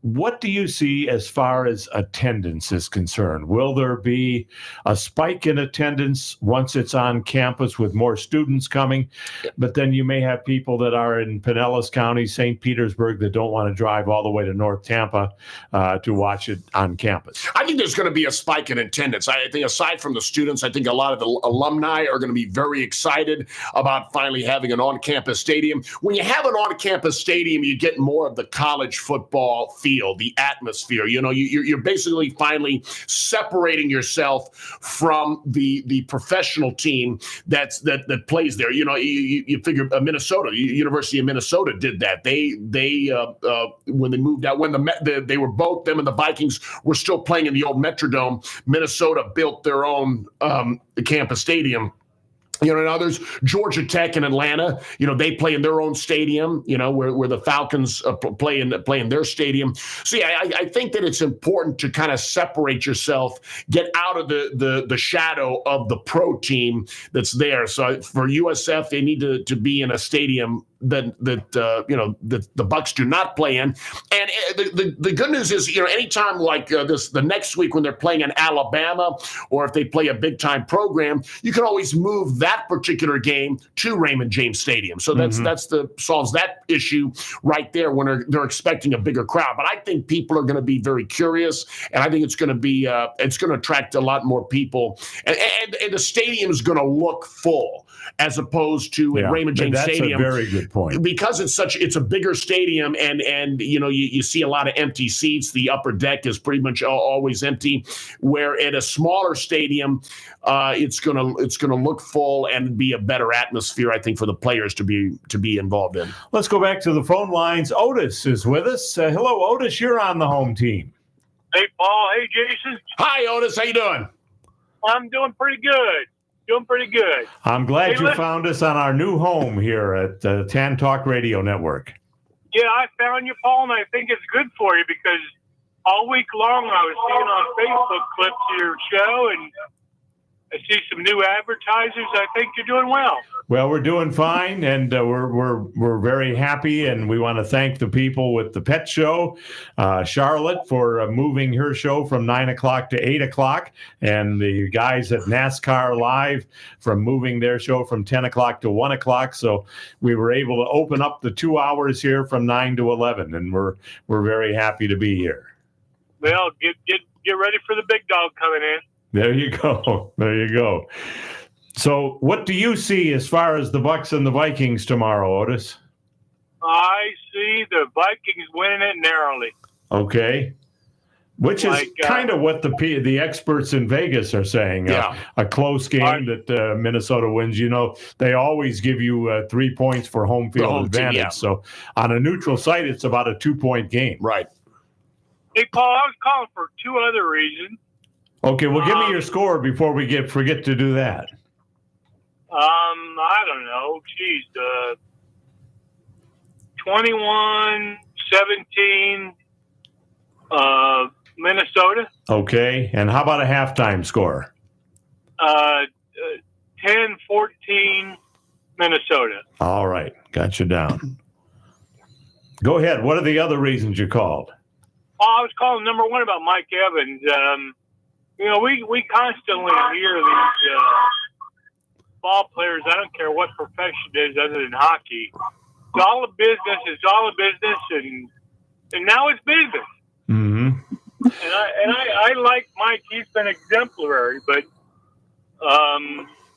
what do you see as far as attendance is concerned? Will there be a spike in attendance once it's on campus with more students coming? But then you may have people that are in Pinellas County, St. Petersburg, that don't want to drive all the way to North Tampa to watch it on campus. I think there's going to be a spike in attendance. I think aside from the students, I think a lot of the alumni are going to be very excited about finally having an on-campus stadium. When you have an on-campus stadium, you get more of the college football feel, the atmosphere. You know, you're basically finally separating yourself from the professional team that plays there. You know, you figure Minnesota, University of Minnesota did that. They when they moved out, when they were both, them and the Vikings were still playing in the old Metrodome, Minnesota built their own campus stadium. You know, and others, Georgia Tech and Atlanta, you know, they play in their own stadium, you know, where the Falcons play in their stadium. So, yeah, I think that it's important to kind of separate yourself, get out of the shadow of the pro team that's there. So for USF, they need to be in a stadium that the Bucks do not play in. And the good news is, you know, anytime like the next week when they're playing in Alabama, or if they play a big time program, you can always move that particular game to Raymond James Stadium. So that's solves that issue right there when they're expecting a bigger crowd. But I think people are going to be very curious, and I think it's going to be it's going to attract a lot more people, and the stadium is going to look full as opposed to Raymond James Stadium. That's a very good point. Because it's a bigger stadium, and you know, you see a lot of empty seats. The upper deck is pretty much always empty. Where at a smaller stadium, it's gonna look full and be a better atmosphere, I think, for the players to be involved in. Let's go back to the phone lines. Otis is with us. Hello, Otis. You're on the home team. Hey, Paul. Hey, Jason. Hi, Otis. How you doing? I'm doing pretty good. Doing pretty good. I'm glad you found us on our new home here at the TAN Talk Radio Network. Yeah, I found you, Paul, and I think it's good for you because all week long I was seeing on Facebook clips of your show, and I see some new advertisers. I think you're doing well. Well, we're doing fine, and we're very happy, and we want to thank the people with the pet show, Charlotte, for moving her show from 9 o'clock to 8 o'clock, and the guys at NASCAR Live from moving their show from 10 o'clock to 1 o'clock. So we were able to open up the 2 hours here from 9 to 11, and we're very happy to be here. Well, get ready for the big dog coming in. There you go. There you go. So what do you see as far as the Bucks and the Vikings tomorrow, Otis? I see the Vikings winning it narrowly. Okay. Which is kind of what the experts in Vegas are saying. A close game that Minnesota wins. You know, they always give you 3 points for home field advantage. Team, So on a neutral site, it's about a 2-point game. Right. Hey, Paul, I was calling for two other reasons. Okay, well, give me your score before we forget to do that. I don't know. Geez, 21-17, Minnesota. Okay, and how about a halftime score? 10-14, Minnesota. All right, got you down. Go ahead. What are the other reasons you called? I was calling number one about Mike Evans. You know, we constantly hear these ball players, I don't care what profession it is other than hockey. It's all a business. It's all a business, and now it's business. Mm-hmm. And I like Mike. He's been exemplary, but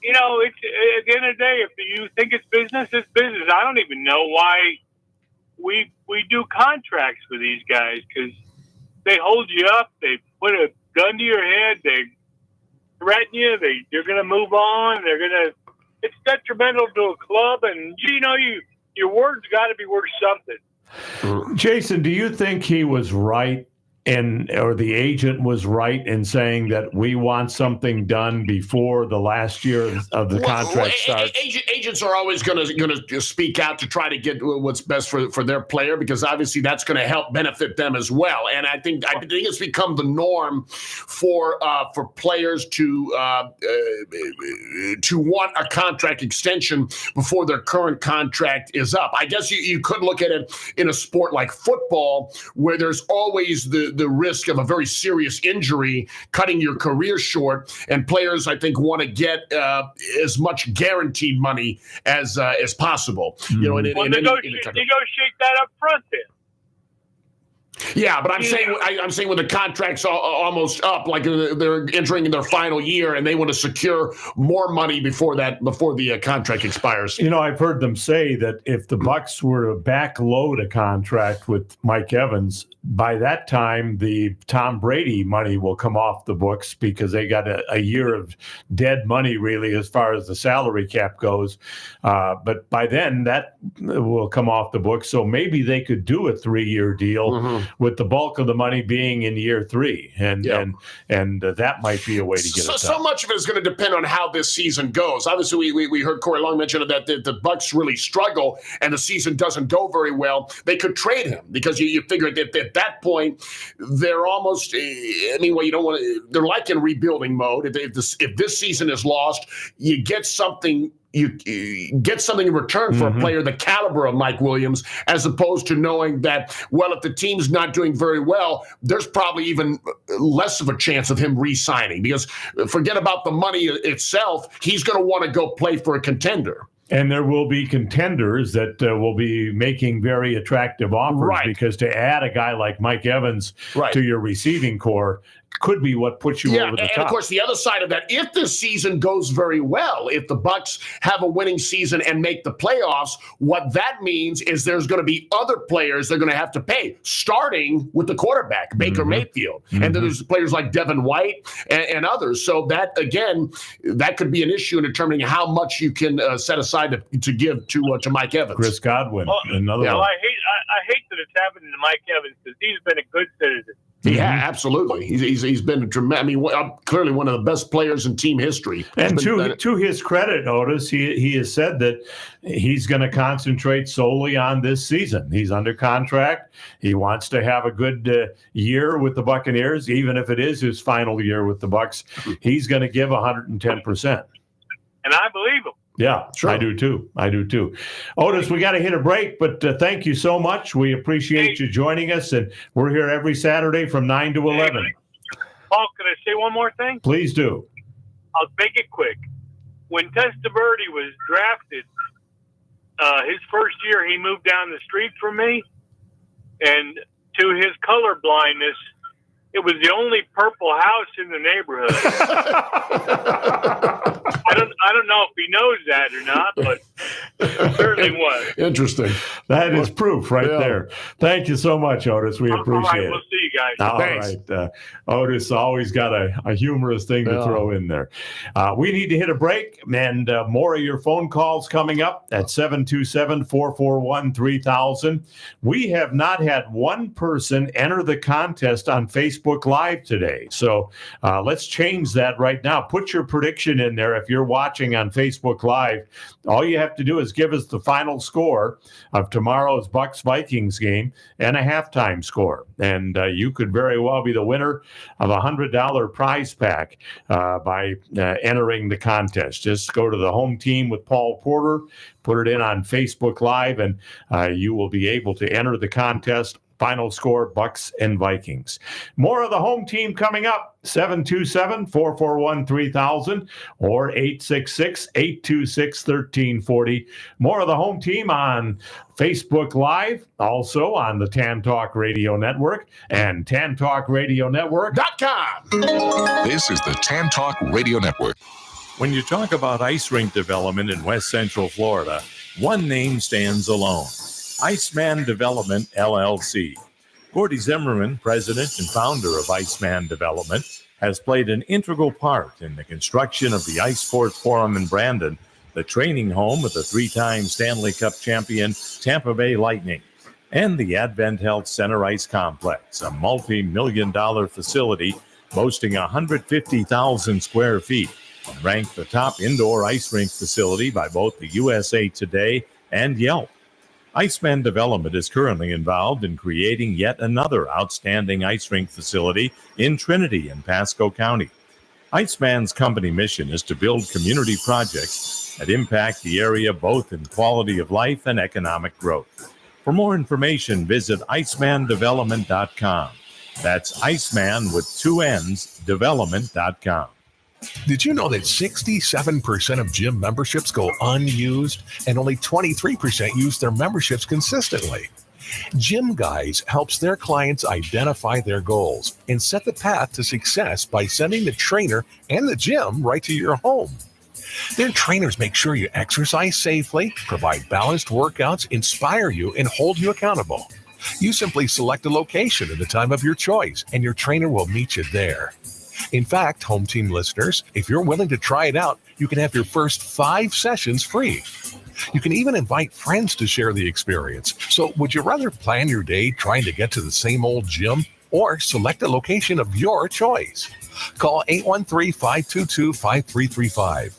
you know, it's at the end of the day, if you think it's business, it's business. I don't even know why we do contracts with these guys, because they hold you up, they put a gun to your head, they threaten you, you're going to move on, it's detrimental to a club, and you know, your words got to be worth something. Jason, do you think he was right or the agent was right in saying that we want something done before the last year of the contract starts? Agents are always going to speak out to try to get what's best for their player, because obviously that's going to help benefit them as well. And I think it's become the norm for players to want a contract extension before their current contract is up. I guess you could look at it in a sport like football, where there's always the risk of a very serious injury cutting your career short, and players, I think, want to get as much guaranteed money as possible. You know, negotiate that up front then. Yeah, but I'm saying when the contract's almost up, like they're entering in their final year, and they want to secure more money before the contract expires. You know, I've heard them say that if the Bucs were to backload a contract with Mike Evans, by that time the Tom Brady money will come off the books, because they got a year of dead money, really, as far as the salary cap goes. But by then that will come off the books. So maybe they could do a 3-year deal with the bulk of the money being in year 3, and that might be a way to get it done. So much of it is going to depend on how this season goes. Obviously, we heard Corey Long mention that the Bucs really struggle and the season doesn't go very well. They could trade him, because you figure that at that point they're almost you don't want to. They're like in rebuilding mode. If this season is lost, you get something. You get something in return for a player the caliber of Mike Williams, as opposed to knowing that, well, if the team's not doing very well, there's probably even less of a chance of him re-signing, because forget about the money itself. He's going to want to go play for a contender. And there will be contenders that will be making very attractive offers, because to add a guy like Mike Evans to your receiving core could be what puts you over the top. And of course, the other side of that, if this season goes very well, if the Bucs have a winning season and make the playoffs, what that means is there's going to be other players they're going to have to pay, starting with the quarterback, Baker Mayfield. And then there's players like Devin White and others. So that, again, that could be an issue in determining how much you can set aside to give to Mike Evans. Chris Godwin, another one. I hate that it's happening to Mike Evans, because he's been a good citizen. Yeah, absolutely. He's been a tremendous. Clearly one of the best players in team history. And to his credit, Otis, he has said that he's going to concentrate solely on this season. He's under contract. He wants to have a good year with the Buccaneers, even if it is his final year with the Bucs. He's going to give 110%. And I believe him. Yeah, sure. I do too. Otis, we got to hit a break, but thank you so much. We appreciate you joining us, and we're here every Saturday from 9 to 11. Paul, can I say one more thing? Please do. I'll make it quick. When Testaverde was drafted, his first year, he moved down the street from me, and to his color blindness, it was the only purple house in the neighborhood. I don't know if he knows that or not, but it certainly was. Interesting. That is proof right there. Thank you so much, Otis. We appreciate it. We'll see you guys. All Thanks. right. Otis always got a humorous thing to throw in there. We need to hit a break, and more of your phone calls coming up at 727-441-3000. We have not had one person enter the contest on Facebook Live today. So let's change that right now. Put your prediction in there if you're watching on Facebook Live. All you have to do is give us the final score of tomorrow's Bucs-Vikings game and a halftime score. And you could very well be the winner of a $100 prize pack by entering the contest. Just go to the Home Team with Paul Porter, put it in on Facebook Live, and you will be able to enter the contest. Final score, Bucs and Vikings. More of the Home Team coming up, 727-441-3000 or 866-826-1340. More of the Home Team on Facebook Live, also on the Tan Talk Radio Network and TanTalkRadioNetwork.com. This is the Tan Talk Radio Network. When you talk about ice rink development in West Central Florida, one name stands alone. Iceman Development, LLC. Gordy Zimmerman, president and founder of Iceman Development, has played an integral part in the construction of the Ice Sports Forum in Brandon, the training home of the 3-time Stanley Cup champion Tampa Bay Lightning. And the Advent Health Center Ice Complex, a multi-million-dollar facility boasting 150,000 square feet, ranked the top indoor ice rink facility by both the USA Today and Yelp. Iceman Development is currently involved in creating yet another outstanding ice rink facility in Trinity and Pasco County. Iceman's company mission is to build community projects that impact the area both in quality of life and economic growth. For more information, visit icemandevelopment.com. That's Iceman with 2 N's, development.com. Did you know that 67% of gym memberships go unused and only 23% use their memberships consistently? Gym Guys helps their clients identify their goals and set the path to success by sending the trainer and the gym right to your home. Their trainers make sure you exercise safely, provide balanced workouts, inspire you, and hold you accountable. You simply select a location at the time of your choice, and your trainer will meet you there. In fact, Home Team listeners, if you're willing to try it out, you can have your first 5 sessions free. You can even invite friends to share the experience. So would you rather plan your day trying to get to the same old gym or select a location of your choice? Call 813-522-5335.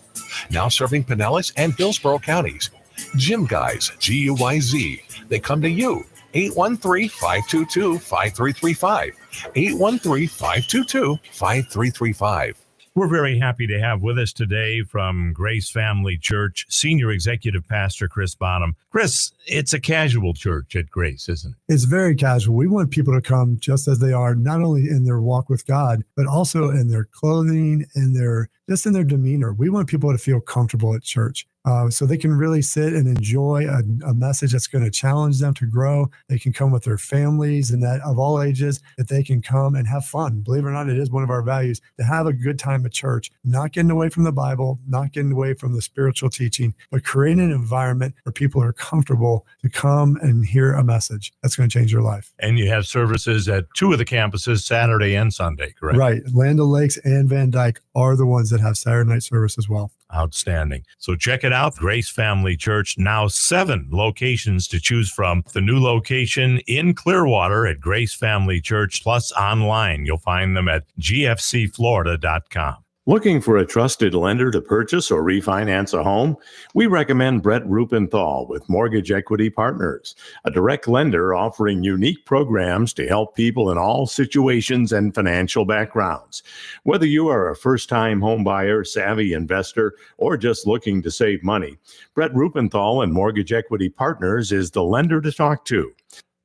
Now serving Pinellas and Hillsborough counties. Gym Guys, G-U-Y-Z. They come to you. 813-522-5335. 813-522-5335. We're very happy to have with us today from Grace Family Church, Senior Executive Pastor Chris Bonham. Chris, it's a casual church at Grace, isn't it? It's very casual. We want people to come just as they are, not only in their walk with God, but also in their clothing and just in their demeanor. We want people to feel comfortable at church. So they can really sit and enjoy a message that's going to challenge them to grow. They can come with their families and that of all ages, that they can come and have fun. Believe it or not, it is one of our values to have a good time at church, not getting away from the Bible, not getting away from the spiritual teaching, but creating an environment where people are comfortable to come and hear a message that's going to change your life. And you have services at 2 of the campuses, Saturday and Sunday, correct? Right. Land O'Lakes and Van Dyke are the ones that have Saturday night service as well. Outstanding. So check it out. Grace Family Church, now 7 locations to choose from. The new location in Clearwater at Grace Family Church, plus online. You'll find them at gfcflorida.com. Looking for a trusted lender to purchase or refinance a home? We recommend Brett Rupenthal with Mortgage Equity Partners, a direct lender offering unique programs to help people in all situations and financial backgrounds. Whether you are a first-time home buyer, savvy investor, or just looking to save money, Brett Rupenthal and Mortgage Equity Partners is the lender to talk to.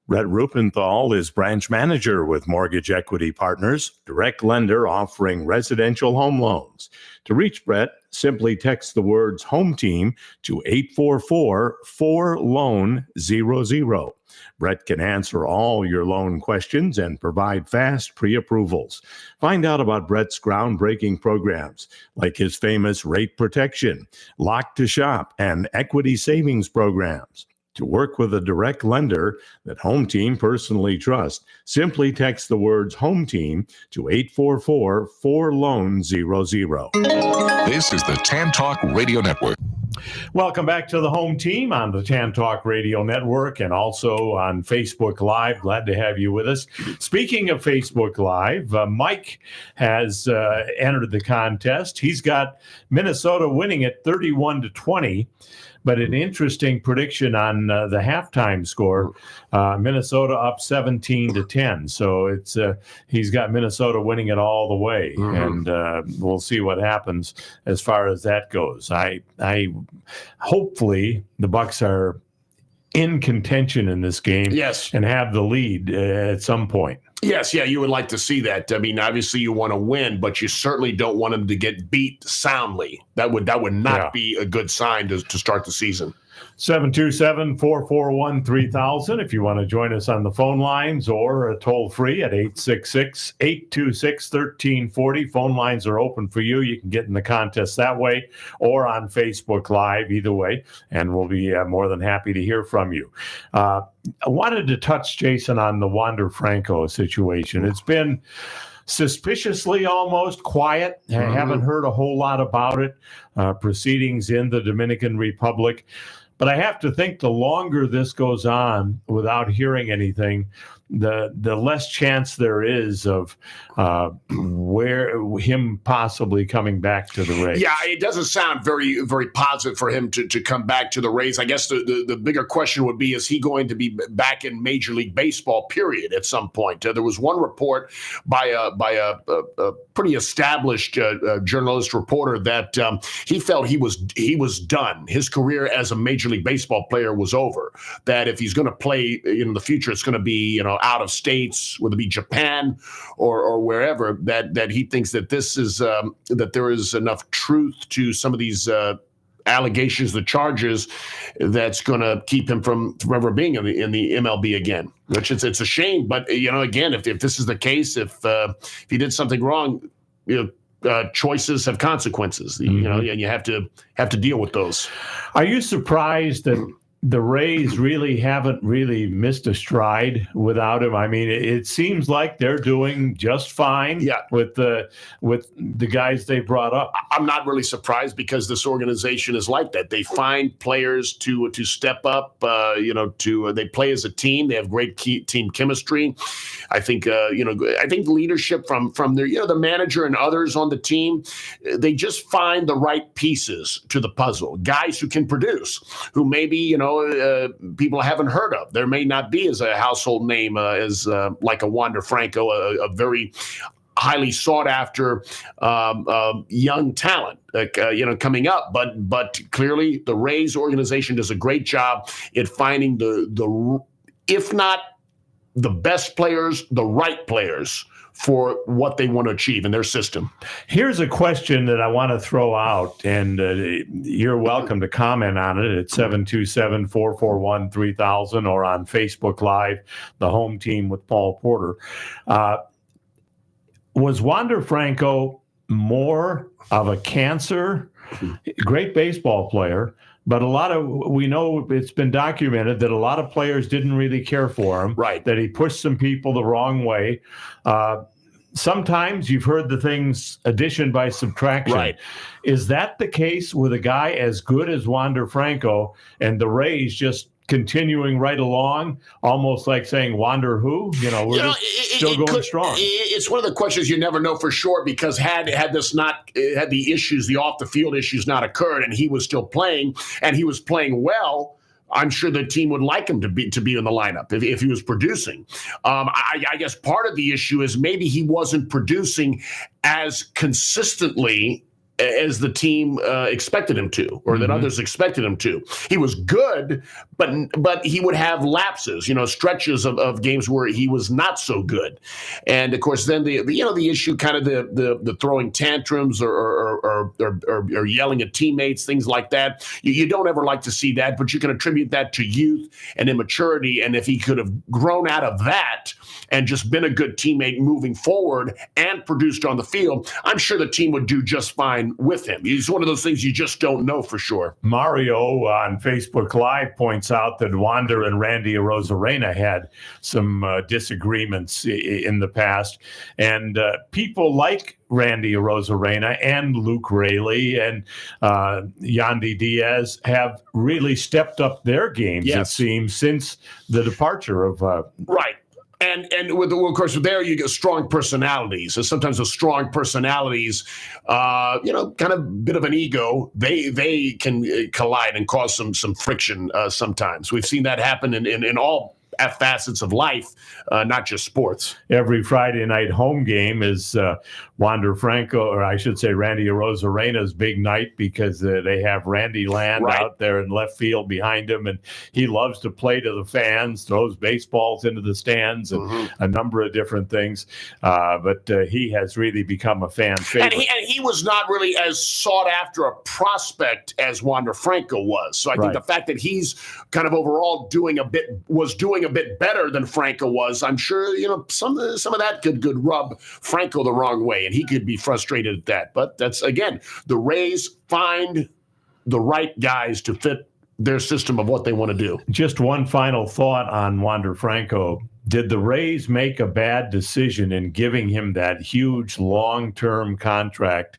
Brett Rupenthal is branch manager with Mortgage Equity Partners, direct lender offering residential home loans. To reach Brett, simply text the words Home Team to 844-4-LOAN-00. Brett can answer all your loan questions and provide fast pre-approvals. Find out about Brett's groundbreaking programs, like his famous Rate Protection, Lock to Shop, and Equity Savings programs. To work with a direct lender that Home Team personally trusts, simply text the words Home Team to 844-4-LOAN-00. This is the Tan Talk Radio Network. Welcome back to the Home Team on the Tan Talk Radio Network and also on Facebook Live. Glad to have you with us. Speaking of Facebook Live, Mike has entered the contest. He's got Minnesota winning at 31-20. But an interesting prediction on the halftime score, Minnesota up 17-10. So it's he's got Minnesota winning it all the way, and we'll see what happens as far as that goes. I hopefully the Bucks are in contention in this game, yes, and have the lead at some point. Yes, yeah, you would like to see that. I mean, obviously you want to win, but you certainly don't want them to get beat soundly. That would not be a good sign to start the season. 727-441-3000 if you want to join us on the phone lines, or toll free at 866-826-1340. Phone lines are open for you. You can get in the contest that way or on Facebook Live, either way, and we'll be more than happy to hear from you. I wanted to touch, Jason, on the Wander Franco situation. It's been suspiciously almost quiet. I haven't heard a whole lot about it. Proceedings in the Dominican Republic. But I have to think the longer this goes on without hearing anything, the less chance there is of him possibly coming back to the Rays. Yeah, it doesn't sound very, very positive for him to come back to the Rays. I guess the bigger question would be, is he going to be back in Major League Baseball, period, at some point? There was one report by a pretty established journalist reporter that he felt he was done. His career as a Major League Baseball player was over. That if he's going to play in the future, it's going to be out of states, whether it be Japan or wherever. That he thinks that this is that there is enough truth to some of these allegations, the charges, that's going to keep him from ever being in the MLB again. Which it's a shame, but again, if this is the case, if he did something wrong, choices have consequences. And you have to deal with those. Are you surprised that the Rays really haven't really missed a stride without him? I mean, it seems like they're doing just fine with the guys they brought up. I'm not really surprised because this organization is like that. They find players to step up, they play as a team. They have great team chemistry. I think, I think leadership from their, the manager and others on the team, they just find the right pieces to the puzzle. Guys who can produce, who maybe, people haven't heard of. There may not be as a household name as like a Wander Franco, a very highly sought after young talent, coming up. But clearly the Rays organization does a great job at finding the if not the best players, the right players for what they want to achieve in their system. Here's a question that I want to throw out, and you're welcome to comment on it at 727-441-3000 or on Facebook Live, the home team with Paul Porter. Was Wander Franco more of a cancer? Great baseball player, but we know it's been documented that a lot of players didn't really care for him. Right. That he pushed some people the wrong way. Sometimes you've heard the things addition by subtraction. Right. Is that the case with a guy as good as Wander Franco and the Rays just continuing right along, almost like saying, Wander who? We're still going strong. It's one of the questions you never know for sure, because had the issues, the off the field issues not occurred, and he was still playing and he was playing well, I'm sure the team would like him to be in the lineup if he was producing. I guess part of the issue is maybe he wasn't producing as consistently as the team expected him to, or that others expected him to. He was good, but he would have lapses, stretches of games where he was not so good. And of course, then the issue, kind of the throwing tantrums or yelling at teammates, things like that. You don't ever like to see that, but you can attribute that to youth and immaturity. And if he could have grown out of that and just been a good teammate moving forward and produced on the field, I'm sure the team would do just fine with him. It's one of those things you just don't know for sure. Mario on Facebook Live points out that Wander and Randy Arozarena had some disagreements in the past, and people like Randy Arozarena and Luke Raley and Yandy Diaz have really stepped up their games, it seems, since the departure of right. And of course, there you get strong personalities. So sometimes those strong personalities, kind of bit of an ego, they can collide and cause some friction sometimes. We've seen that happen in all facets of life, not just sports. Every Friday night home game is Wander Franco, or I should say Randy Arozarena's big night, because they have Randy Land out there in left field behind him, and he loves to play to the fans, throws baseballs into the stands, and a number of different things. But he has really become a fan favorite. And he was not really as sought after a prospect as Wander Franco was. So I think the fact that he's kind of overall doing a bit better than Franco was, I'm sure some of that could rub Franco the wrong way, and he could be frustrated at that. But that's, again, the Rays find the right guys to fit their system of what they want to do. Just one final thought on Wander Franco. Did the Rays make a bad decision in giving him that huge long-term contract?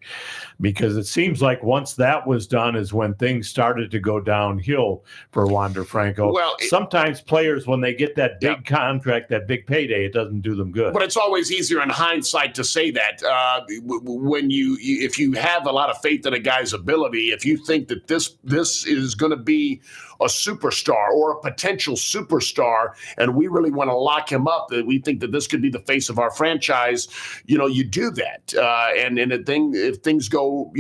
Because it seems like once that was done is when things started to go downhill for Wander Franco. Well, sometimes players, when they get that big contract, that big payday, it doesn't do them good. But it's always easier in hindsight to say that if you have a lot of faith in a guy's ability, if you think that this is going to be a superstar or a potential superstar, and we really want to lock him up, that we think that this could be the face of our franchise, you do that. And if things go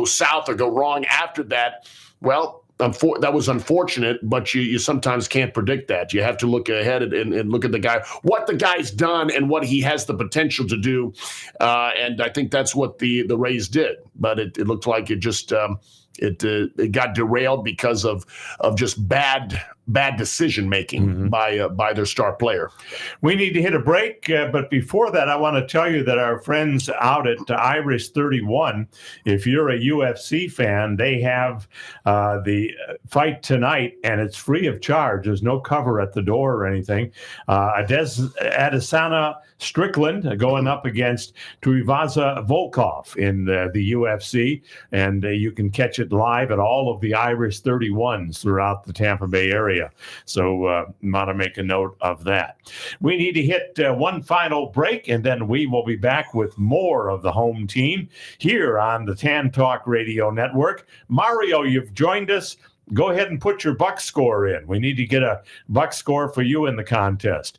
south or go wrong after that, well, that was unfortunate, but you sometimes can't predict that. You have to look ahead and look at the guy, what the guy's done and what he has the potential to do. And I think that's what the Rays did. But it looked like it just it got derailed because of just bad decision making by their star player. We need to hit a break, but before that, I want to tell you that our friends out at Irish 31, if you're a UFC fan, they have the fight tonight, and it's free of charge. There's no cover at the door or anything. Adesanya Strickland going up against Tuivasa Volkov in the UFC, and you can catch it live at all of the Irish 31s throughout the Tampa Bay area. So want to make a note of that. We need to hit one final break, and then we will be back with more of the home team here on the Tan Talk Radio Network. Mario, you've joined us. Go ahead and put your buck score in. We need to get a buck score for you in the contest,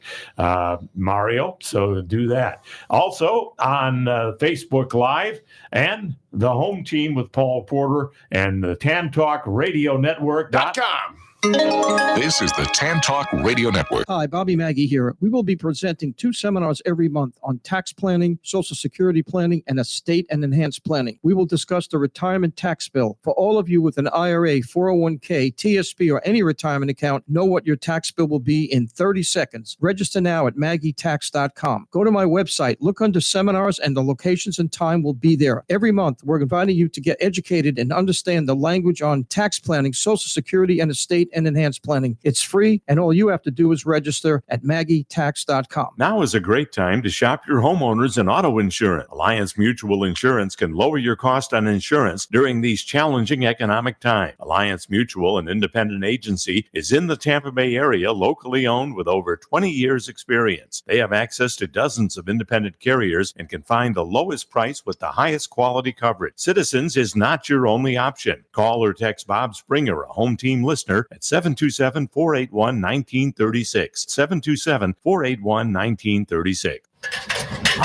Mario, so do that. Also on Facebook Live and the home team with Paul Porter and the Tan Talk Radio Network.com. This is the Tan Talk Radio Network. Hi, Bobby Maggie here. We will be presenting 2 seminars every month on tax planning, Social Security planning, and estate and enhanced planning. We will discuss the retirement tax bill. For all of you with an IRA, 401k, TSP, or any retirement account, know what your tax bill will be in 30 seconds. Register now at MaggieTax.com. Go to my website, look under seminars, and the locations and time will be there. Every month, we're inviting you to get educated and understand the language on tax planning, Social Security, and estate and enhanced planning. It's free, and all you have to do is register at MaggieTax.com. Now is a great time to shop your homeowners and auto insurance. Alliance Mutual Insurance can lower your cost on insurance during these challenging economic times. Alliance Mutual, an independent agency, is in the Tampa Bay area, locally owned with over 20 years experience. They have access to dozens of independent carriers and can find the lowest price with the highest quality coverage. Citizens is not your only option. Call or text Bob Springer, a home team listener, at 727-481-1936. 727-481-1936.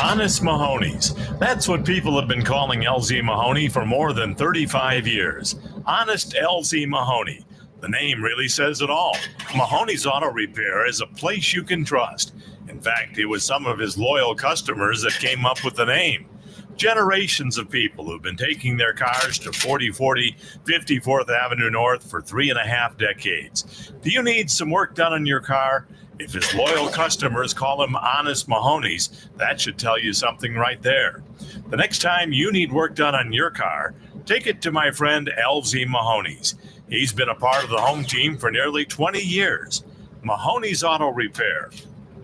Honest Mahoney's. That's what people have been calling LZ Mahoney for more than 35 years. Honest LZ Mahoney. The name really says it all. Mahoney's Auto Repair is a place you can trust. In fact, it was some of his loyal customers that came up with the name. Generations of people who've been taking their cars to 4040 54th Avenue North for 3.5 decades. Do you need some work done on your car? If his loyal customers call him Honest Mahoney's, that should tell you something right there. The next time you need work done on your car, take it to my friend LZ Mahoney's. He's been a part of the home team for nearly 20 years. Mahoney's Auto Repair.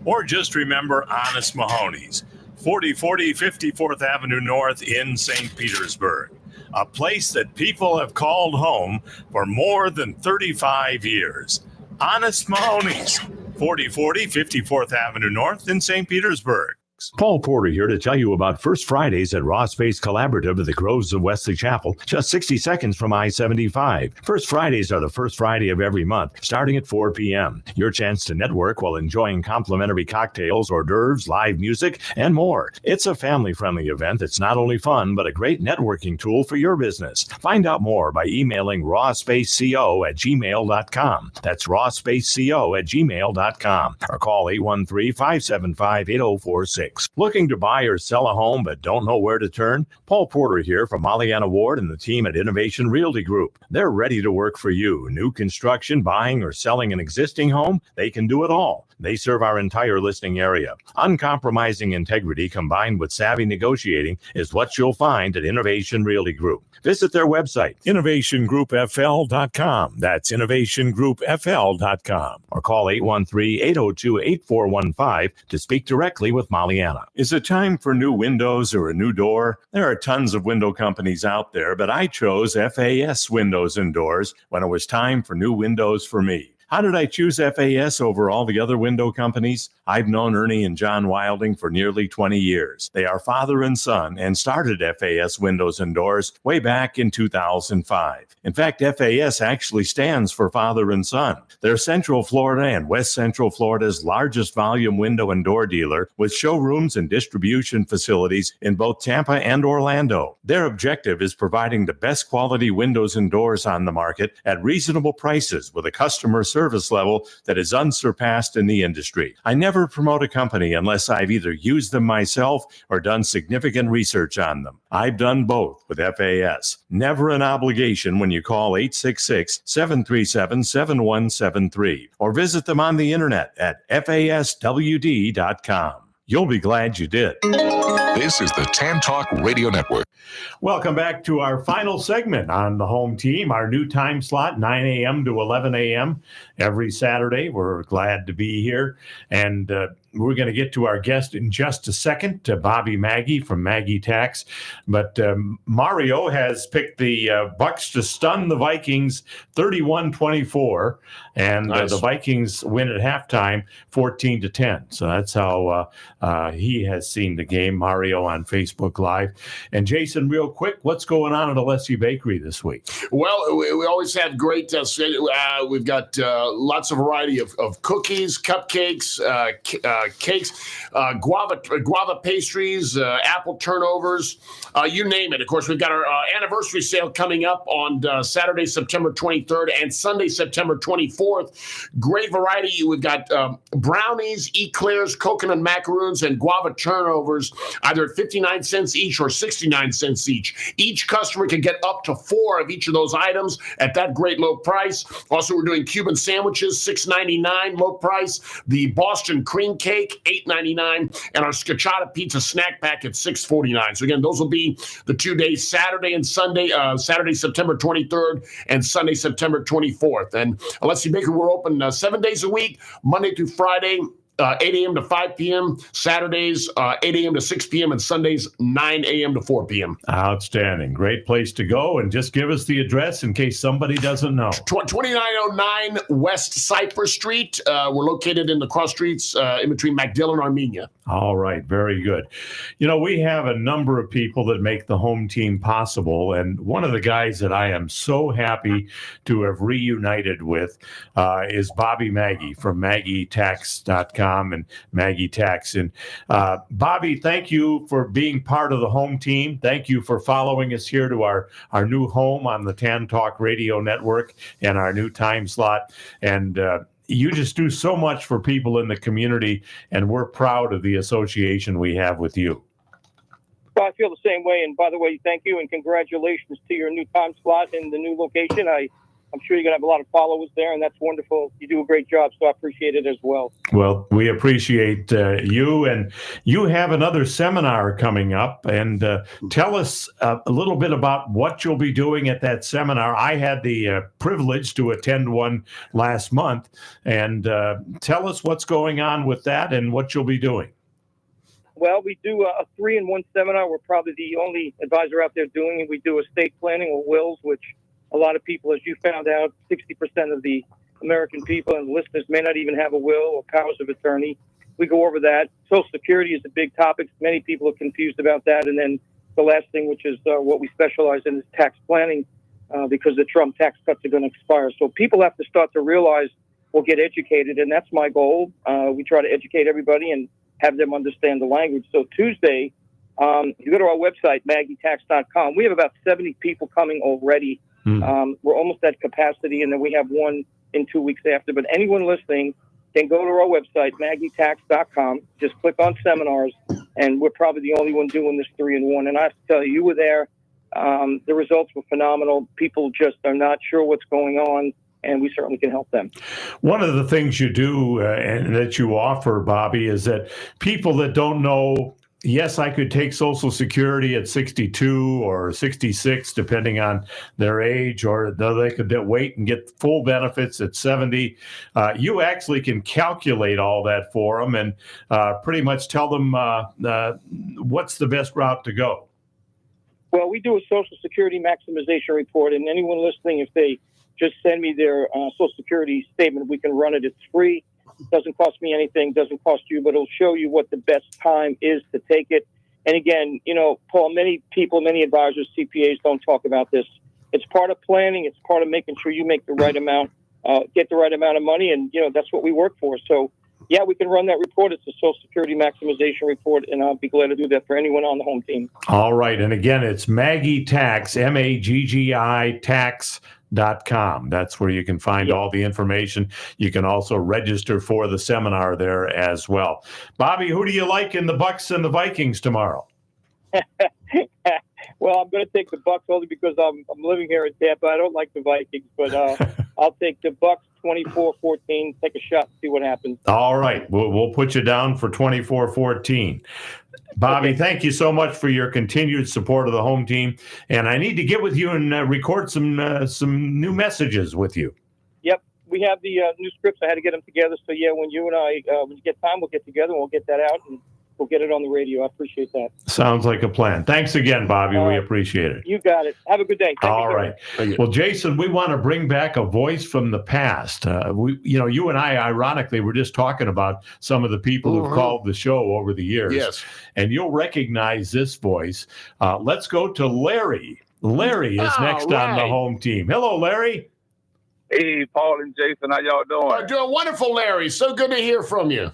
Or just remember Honest Mahoney's. 4040 54th Avenue North in St. Petersburg, a place that people have called home for more than 35 years. Honest Mahoney's, 4040 54th Avenue North in St. Petersburg. Paul Porter here to tell you about First Fridays at Raw Space Collaborative at the Groves of Wesley Chapel, just 60 seconds from I-75. First Fridays are the first Friday of every month, starting at 4 p.m. Your chance to network while enjoying complimentary cocktails, hors d'oeuvres, live music, and more. It's a family-friendly event that's not only fun, but a great networking tool for your business. Find out more by emailing rawspaceco@gmail.com. That's rawspaceco@gmail.com. Or call 813-575-8046. Looking to buy or sell a home but don't know where to turn? Paul Porter here from Pollyanna Ward and the team at Innovation Realty Group. They're ready to work for you. New construction, buying, or selling an existing home? They can do it all. They serve our entire listening area. Uncompromising integrity combined with savvy negotiating is what you'll find at Innovation Realty Group. Visit their website, innovationgroupfl.com. That's innovationgroupfl.com. Or call 813-802-8415 to speak directly with Maliana. Is it time for new windows or a new door? There are tons of window companies out there, but I chose FAS Windows and Doors when it was time for new windows for me. How did I choose FAS over all the other window companies? I've known Ernie and John Wilding for nearly 20 years. They are father and son and started FAS Windows and Doors way back in 2005. In fact, FAS actually stands for father and son. They're Central Florida and West Central Florida's largest volume window and door dealer with showrooms and distribution facilities in both Tampa and Orlando. Their objective is providing the best quality windows and doors on the market at reasonable prices with a customer service level that is unsurpassed in the industry. I never promote a company unless I've either used them myself or done significant research on them. I've done both with FAS. Never an obligation when you call 866-737-7173 or visit them on the internet at faswd.com. You'll be glad you did. This is the Tan Talk Radio Network. Welcome back to our final segment on the home team, our new time slot, 9 a.m. to 11 a.m. every Saturday. We're glad to be here. And we're going to get to our guest in just a second, to Bobby Maggie from Maggie Tax. But Mario has picked the Bucks to stun the Vikings 31-24. And Nice. the Vikings win at halftime 14-10. So that's how he has seen the game, Mario, on Facebook Live. And Jason, real quick, what's going on at Alessi Bakery this week? Well, we always have great we've got lots of variety of cookies, cupcakes, cakes, guava pastries, apple turnovers, you name it. Of course, we've got our anniversary sale coming up on Saturday, September 23rd and Sunday, September 24th. Great variety. We've got brownies, eclairs, coconut macaroons, and guava turnovers, either at 59 cents each or 69 cents each. Each customer can get up to 4 of each of those items at that great low price. Also, we're doing Cuban sandwiches, $6.99 low price. The Boston cream cake, $8.99, and our scachata pizza snack pack at $6.49. So again, those will be the 2 days, Saturday and Sunday, Saturday, September 23rd and Sunday, September 24th. And Alessi Baker, we're open 7 days a week, Monday through Friday, 8 a.m. to 5 p.m., Saturdays, 8 a.m. to 6 p.m., and Sundays, 9 a.m. to 4 p.m. Outstanding. Great place to go. And just give us the address in case somebody doesn't know. 2909 West Cypress Street. We're located in the cross streets in between MacDill and Armenia. All right. Very good. You know, we have a number of people that make the home team possible. And one of the guys that I am so happy to have reunited with is Bobby Maggie from MaggieTax.com and Maggie Tax. And Bobby, thank you for being part of the home team. Thank you for following us here to our new home on the Tan Talk Radio Network and our new time slot. And you just do so much for people in the community, and we're proud of the association we have with you. Well, I feel the same way. And by the way, thank you and congratulations to your new time slot in the new location. I'm sure you're going to have a lot of followers there, and that's wonderful. You do a great job, so I appreciate it as well. Well, we appreciate you, and you have another seminar coming up, and tell us a little bit about what you'll be doing at that seminar. I had the privilege to attend one last month, and tell us what's going on with that and what you'll be doing. Well, we do a 3-in-1 seminar. We're probably the only advisor out there doing it. We do estate planning or wills, which a lot of people, as you found out, 60% of the American people and listeners may not even have a will or powers of attorney. We go over that. Social Security is a big topic. Many people are confused about that. And then the last thing, which is what we specialize in, is tax planning because the Trump tax cuts are going to expire. So people have to start to realize or get educated, and that's my goal. We try to educate everybody and have them understand the language. So Tuesday, you go to our website, MaggieTax.com. We have about 70 people coming already. We're almost at capacity, and then we have one in 2 weeks after. But anyone listening can go to our website, MaggieTax.com. Just click on seminars, and we're probably the only one doing this 3-in-1. And I have to tell you, you were there. The results were phenomenal. People just are not sure what's going on. and we certainly can help them. One of the things you do and that you offer, Bobby, is that people that don't know, yes, I could take Social Security at 62 or 66, depending on their age, or they could wait and get full benefits at 70. You actually can calculate all that for them and pretty much tell them what's the best route to go. Well, we do a Social Security maximization report, and anyone listening, if they just send me their Social Security statement, we can run it. It's free. Doesn't cost me anything, doesn't cost you, but it'll show you what the best time is to take it. And again, Paul, many people, many advisors, CPAs don't talk about this. It's part of planning. It's part of making sure you make the right amount, get the right amount of money. And, that's what we work for. So, yeah, we can run that report. It's a Social Security maximization report, and I'll be glad to do that for anyone on the home team. All right. And again, it's Maggie Tax, MAGGI Tax.com. That's where you can find all the information. You can also register for the seminar there as well. Bobby, who do you like in the Bucks and the Vikings tomorrow? Well, I'm going to take the Bucks only because I'm living here in Tampa. I don't like the Vikings, but I'll take the Bucks 24-14. Take a shot and see what happens. All right. We'll put you down for 24-14. Bobby, Thank you so much for your continued support of the home team. And I need to get with you and record some new messages with you. Yep. We have the new scripts. I had to get them together. So, yeah, when you and I, when you get time, we'll get together and we'll get that out and we'll get it on the radio. I appreciate that. Sounds like a plan. Thanks again, Bobby. We appreciate it. You got it. Have a good day. All right. Well, Jason, we want to bring back a voice from the past. You and I, ironically, were just talking about some of the people who've called the show over the years. Yes. And you'll recognize this voice. Let's go to Larry. Larry is next on the home team. Hello, Larry. Hey, Paul and Jason. How y'all doing? Doing wonderful, Larry. So good to hear from you.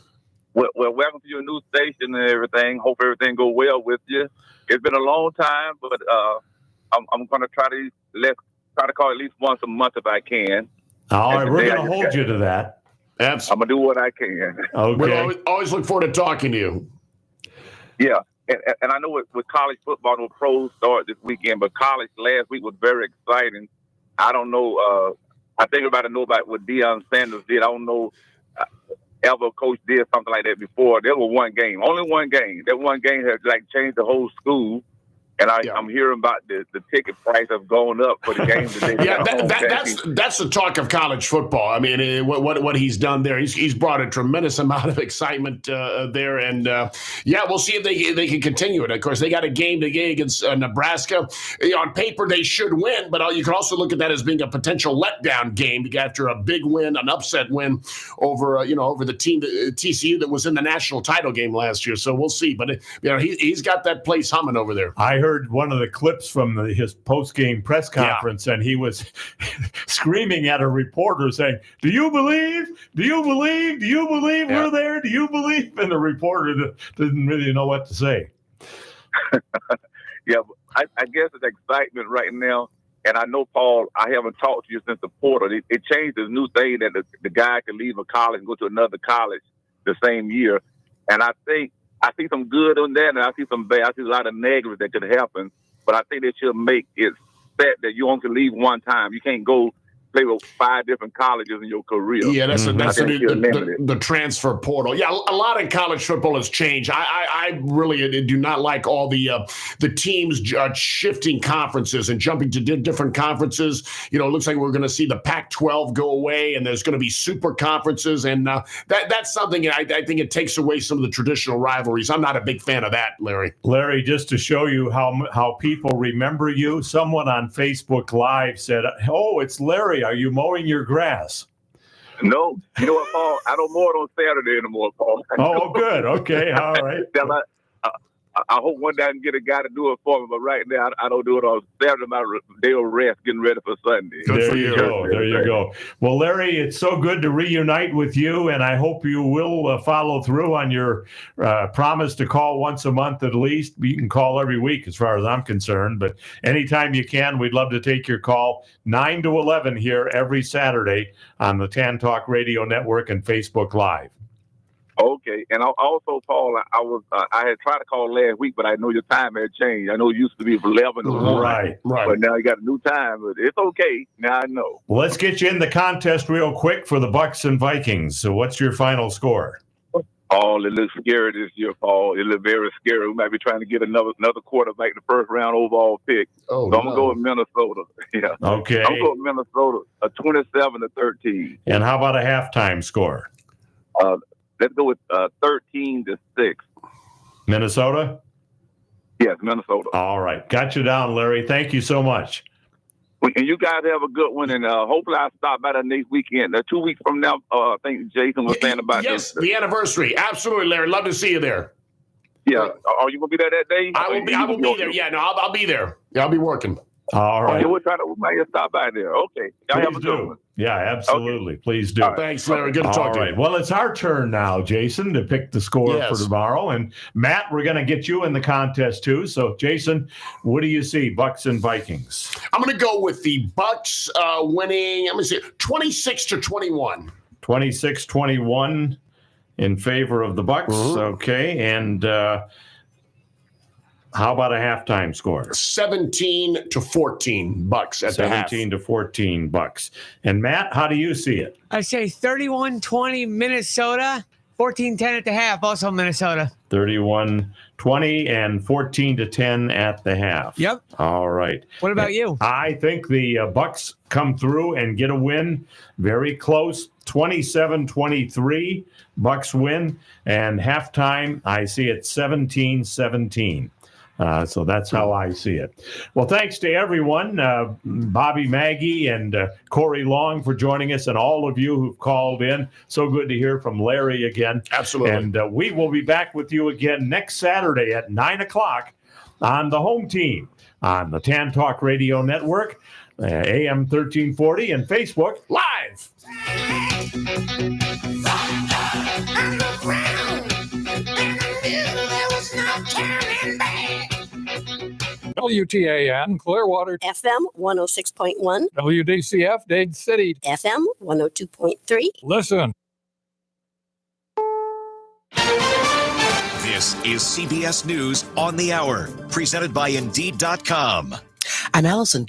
Well, welcome to your new station and everything. Hope everything go well with you. It's been a long time, but I'm going to try to call at least once a month if I can. All right, we're going to hold you to that. I'm going to do what I can. Okay. We always look forward to talking to you. Yeah, and I know with college football, no pros start this weekend, but college last week was very exciting. I don't know. I think everybody know about what Deion Sanders did. I don't know. Ever coach did something like that before. There was one game, only one game. That one game has changed the whole school. And I'm hearing about the ticket price have gone up for the game today. That's the talk of college football. I mean, what he's done there, he's brought a tremendous amount of excitement there, and we'll see if they can continue it. Of course, they got a game today against Nebraska. On paper, they should win, but you can also look at that as being a potential letdown game after a big win, an upset win over the team TCU that was in the national title game last year. So we'll see, but he's got that place humming over there. I heard one of the clips from his post-game press conference, and he was screaming at a reporter saying, "Do you believe? Do you believe? Do you believe we're there? Do you believe?" And the reporter didn't really know what to say. Yeah, I guess it's excitement right now. And I know, Paul, I haven't talked to you since the portal. It changed this new thing that the guy can leave a college and go to another college the same year. And I think I see some good on that, and I see some bad. I see a lot of negatives that could happen, but I think they should make it set that you only can leave one time. You can't go play with 5 different colleges in your career. Yeah, that's the transfer portal. Yeah, a lot of college football has changed. I really do not like all the teams shifting conferences and jumping to different conferences. It looks like we're going to see the Pac-12 go away, and there's going to be super conferences, and that's something I think it takes away some of the traditional rivalries. I'm not a big fan of that, Larry. Larry, just to show you how people remember you, someone on Facebook Live said, "Oh, it's Larry. Are you mowing your grass?" No. You know what, Paul? I don't mow it on Saturday anymore, Paul. Oh, good. Okay. All right. I hope one day I can get a guy to do it for me, but right now I don't do it on Saturday. My day of rest, getting ready for Sunday. There you go. There you go. Well, Larry, it's so good to reunite with you, and I hope you will follow through on your promise to call once a month at least. You can call every week as far as I'm concerned, but anytime you can, we'd love to take your call. 9 to 11 here every Saturday on the Tan Talk Radio Network and Facebook Live. Okay, and also, Paul, I had tried to call last week, but I know your time had changed. I know it used to be from 11 to 1. Right. But now you got a new time, but it's okay. Now I know. Well, let's get you in the contest real quick for the Bucks and Vikings. So what's your final score? Oh, it looks scary this year, Paul. It looks very scary. We might be trying to get another quarterback in the first round overall pick. Oh, so I'm going to go with Minnesota. Yeah. Okay. I'm going to go with Minnesota, a 27-13. And how about a halftime score? Let's go with 13-6. Minnesota? Yes, Minnesota. All right. Got you down, Larry. Thank you so much. And you guys have a good one, and hopefully I'll stop by the next weekend. 2 weeks from now, I think Jason was saying about yes, the anniversary. Absolutely, Larry. Love to see you there. Yeah. Are you going to be there that day? I will be there. Yeah, no, I'll be there. Yeah, I'll be working. All right. Okay, we might stop by there. Okay. Y'all have a good one. Yeah, absolutely. Okay. Please do. Thanks, Larry. Good to talk to you. All right. Well, it's our turn now, Jason, to pick the score for tomorrow. And Matt, we're going to get you in the contest too. So, Jason, what do you see, Bucks and Vikings? I'm going to go with the Bucks winning, let me see, 26-21. 26-21 in favor of the Bucks. Mm-hmm. Okay. And how about a halftime score? 17-14 Bucks at the half. 17-14 Bucks. And Matt, how do you see it? I say 31-20 Minnesota, 14-10 at the half, also Minnesota. 31-20 and 14-10 at the half. Yep. All right. What about you? I think the Bucks come through and get a win. Very close. 27-23. Bucks win. And halftime, I see it 17-17. So that's how I see it. Well, thanks to everyone, Bobby Maggie and Corey Long for joining us, and all of you who've called in. So good to hear from Larry again. Absolutely. And we will be back with you again next Saturday at 9 o'clock on the Home Team on the Tan Talk Radio Network, AM 1340, and Facebook Live. WTAN, Clearwater. FM 106.1. WDCF, Dade City. FM 102.3. Listen. This is CBS News on the Hour, presented by Indeed.com. I'm Allison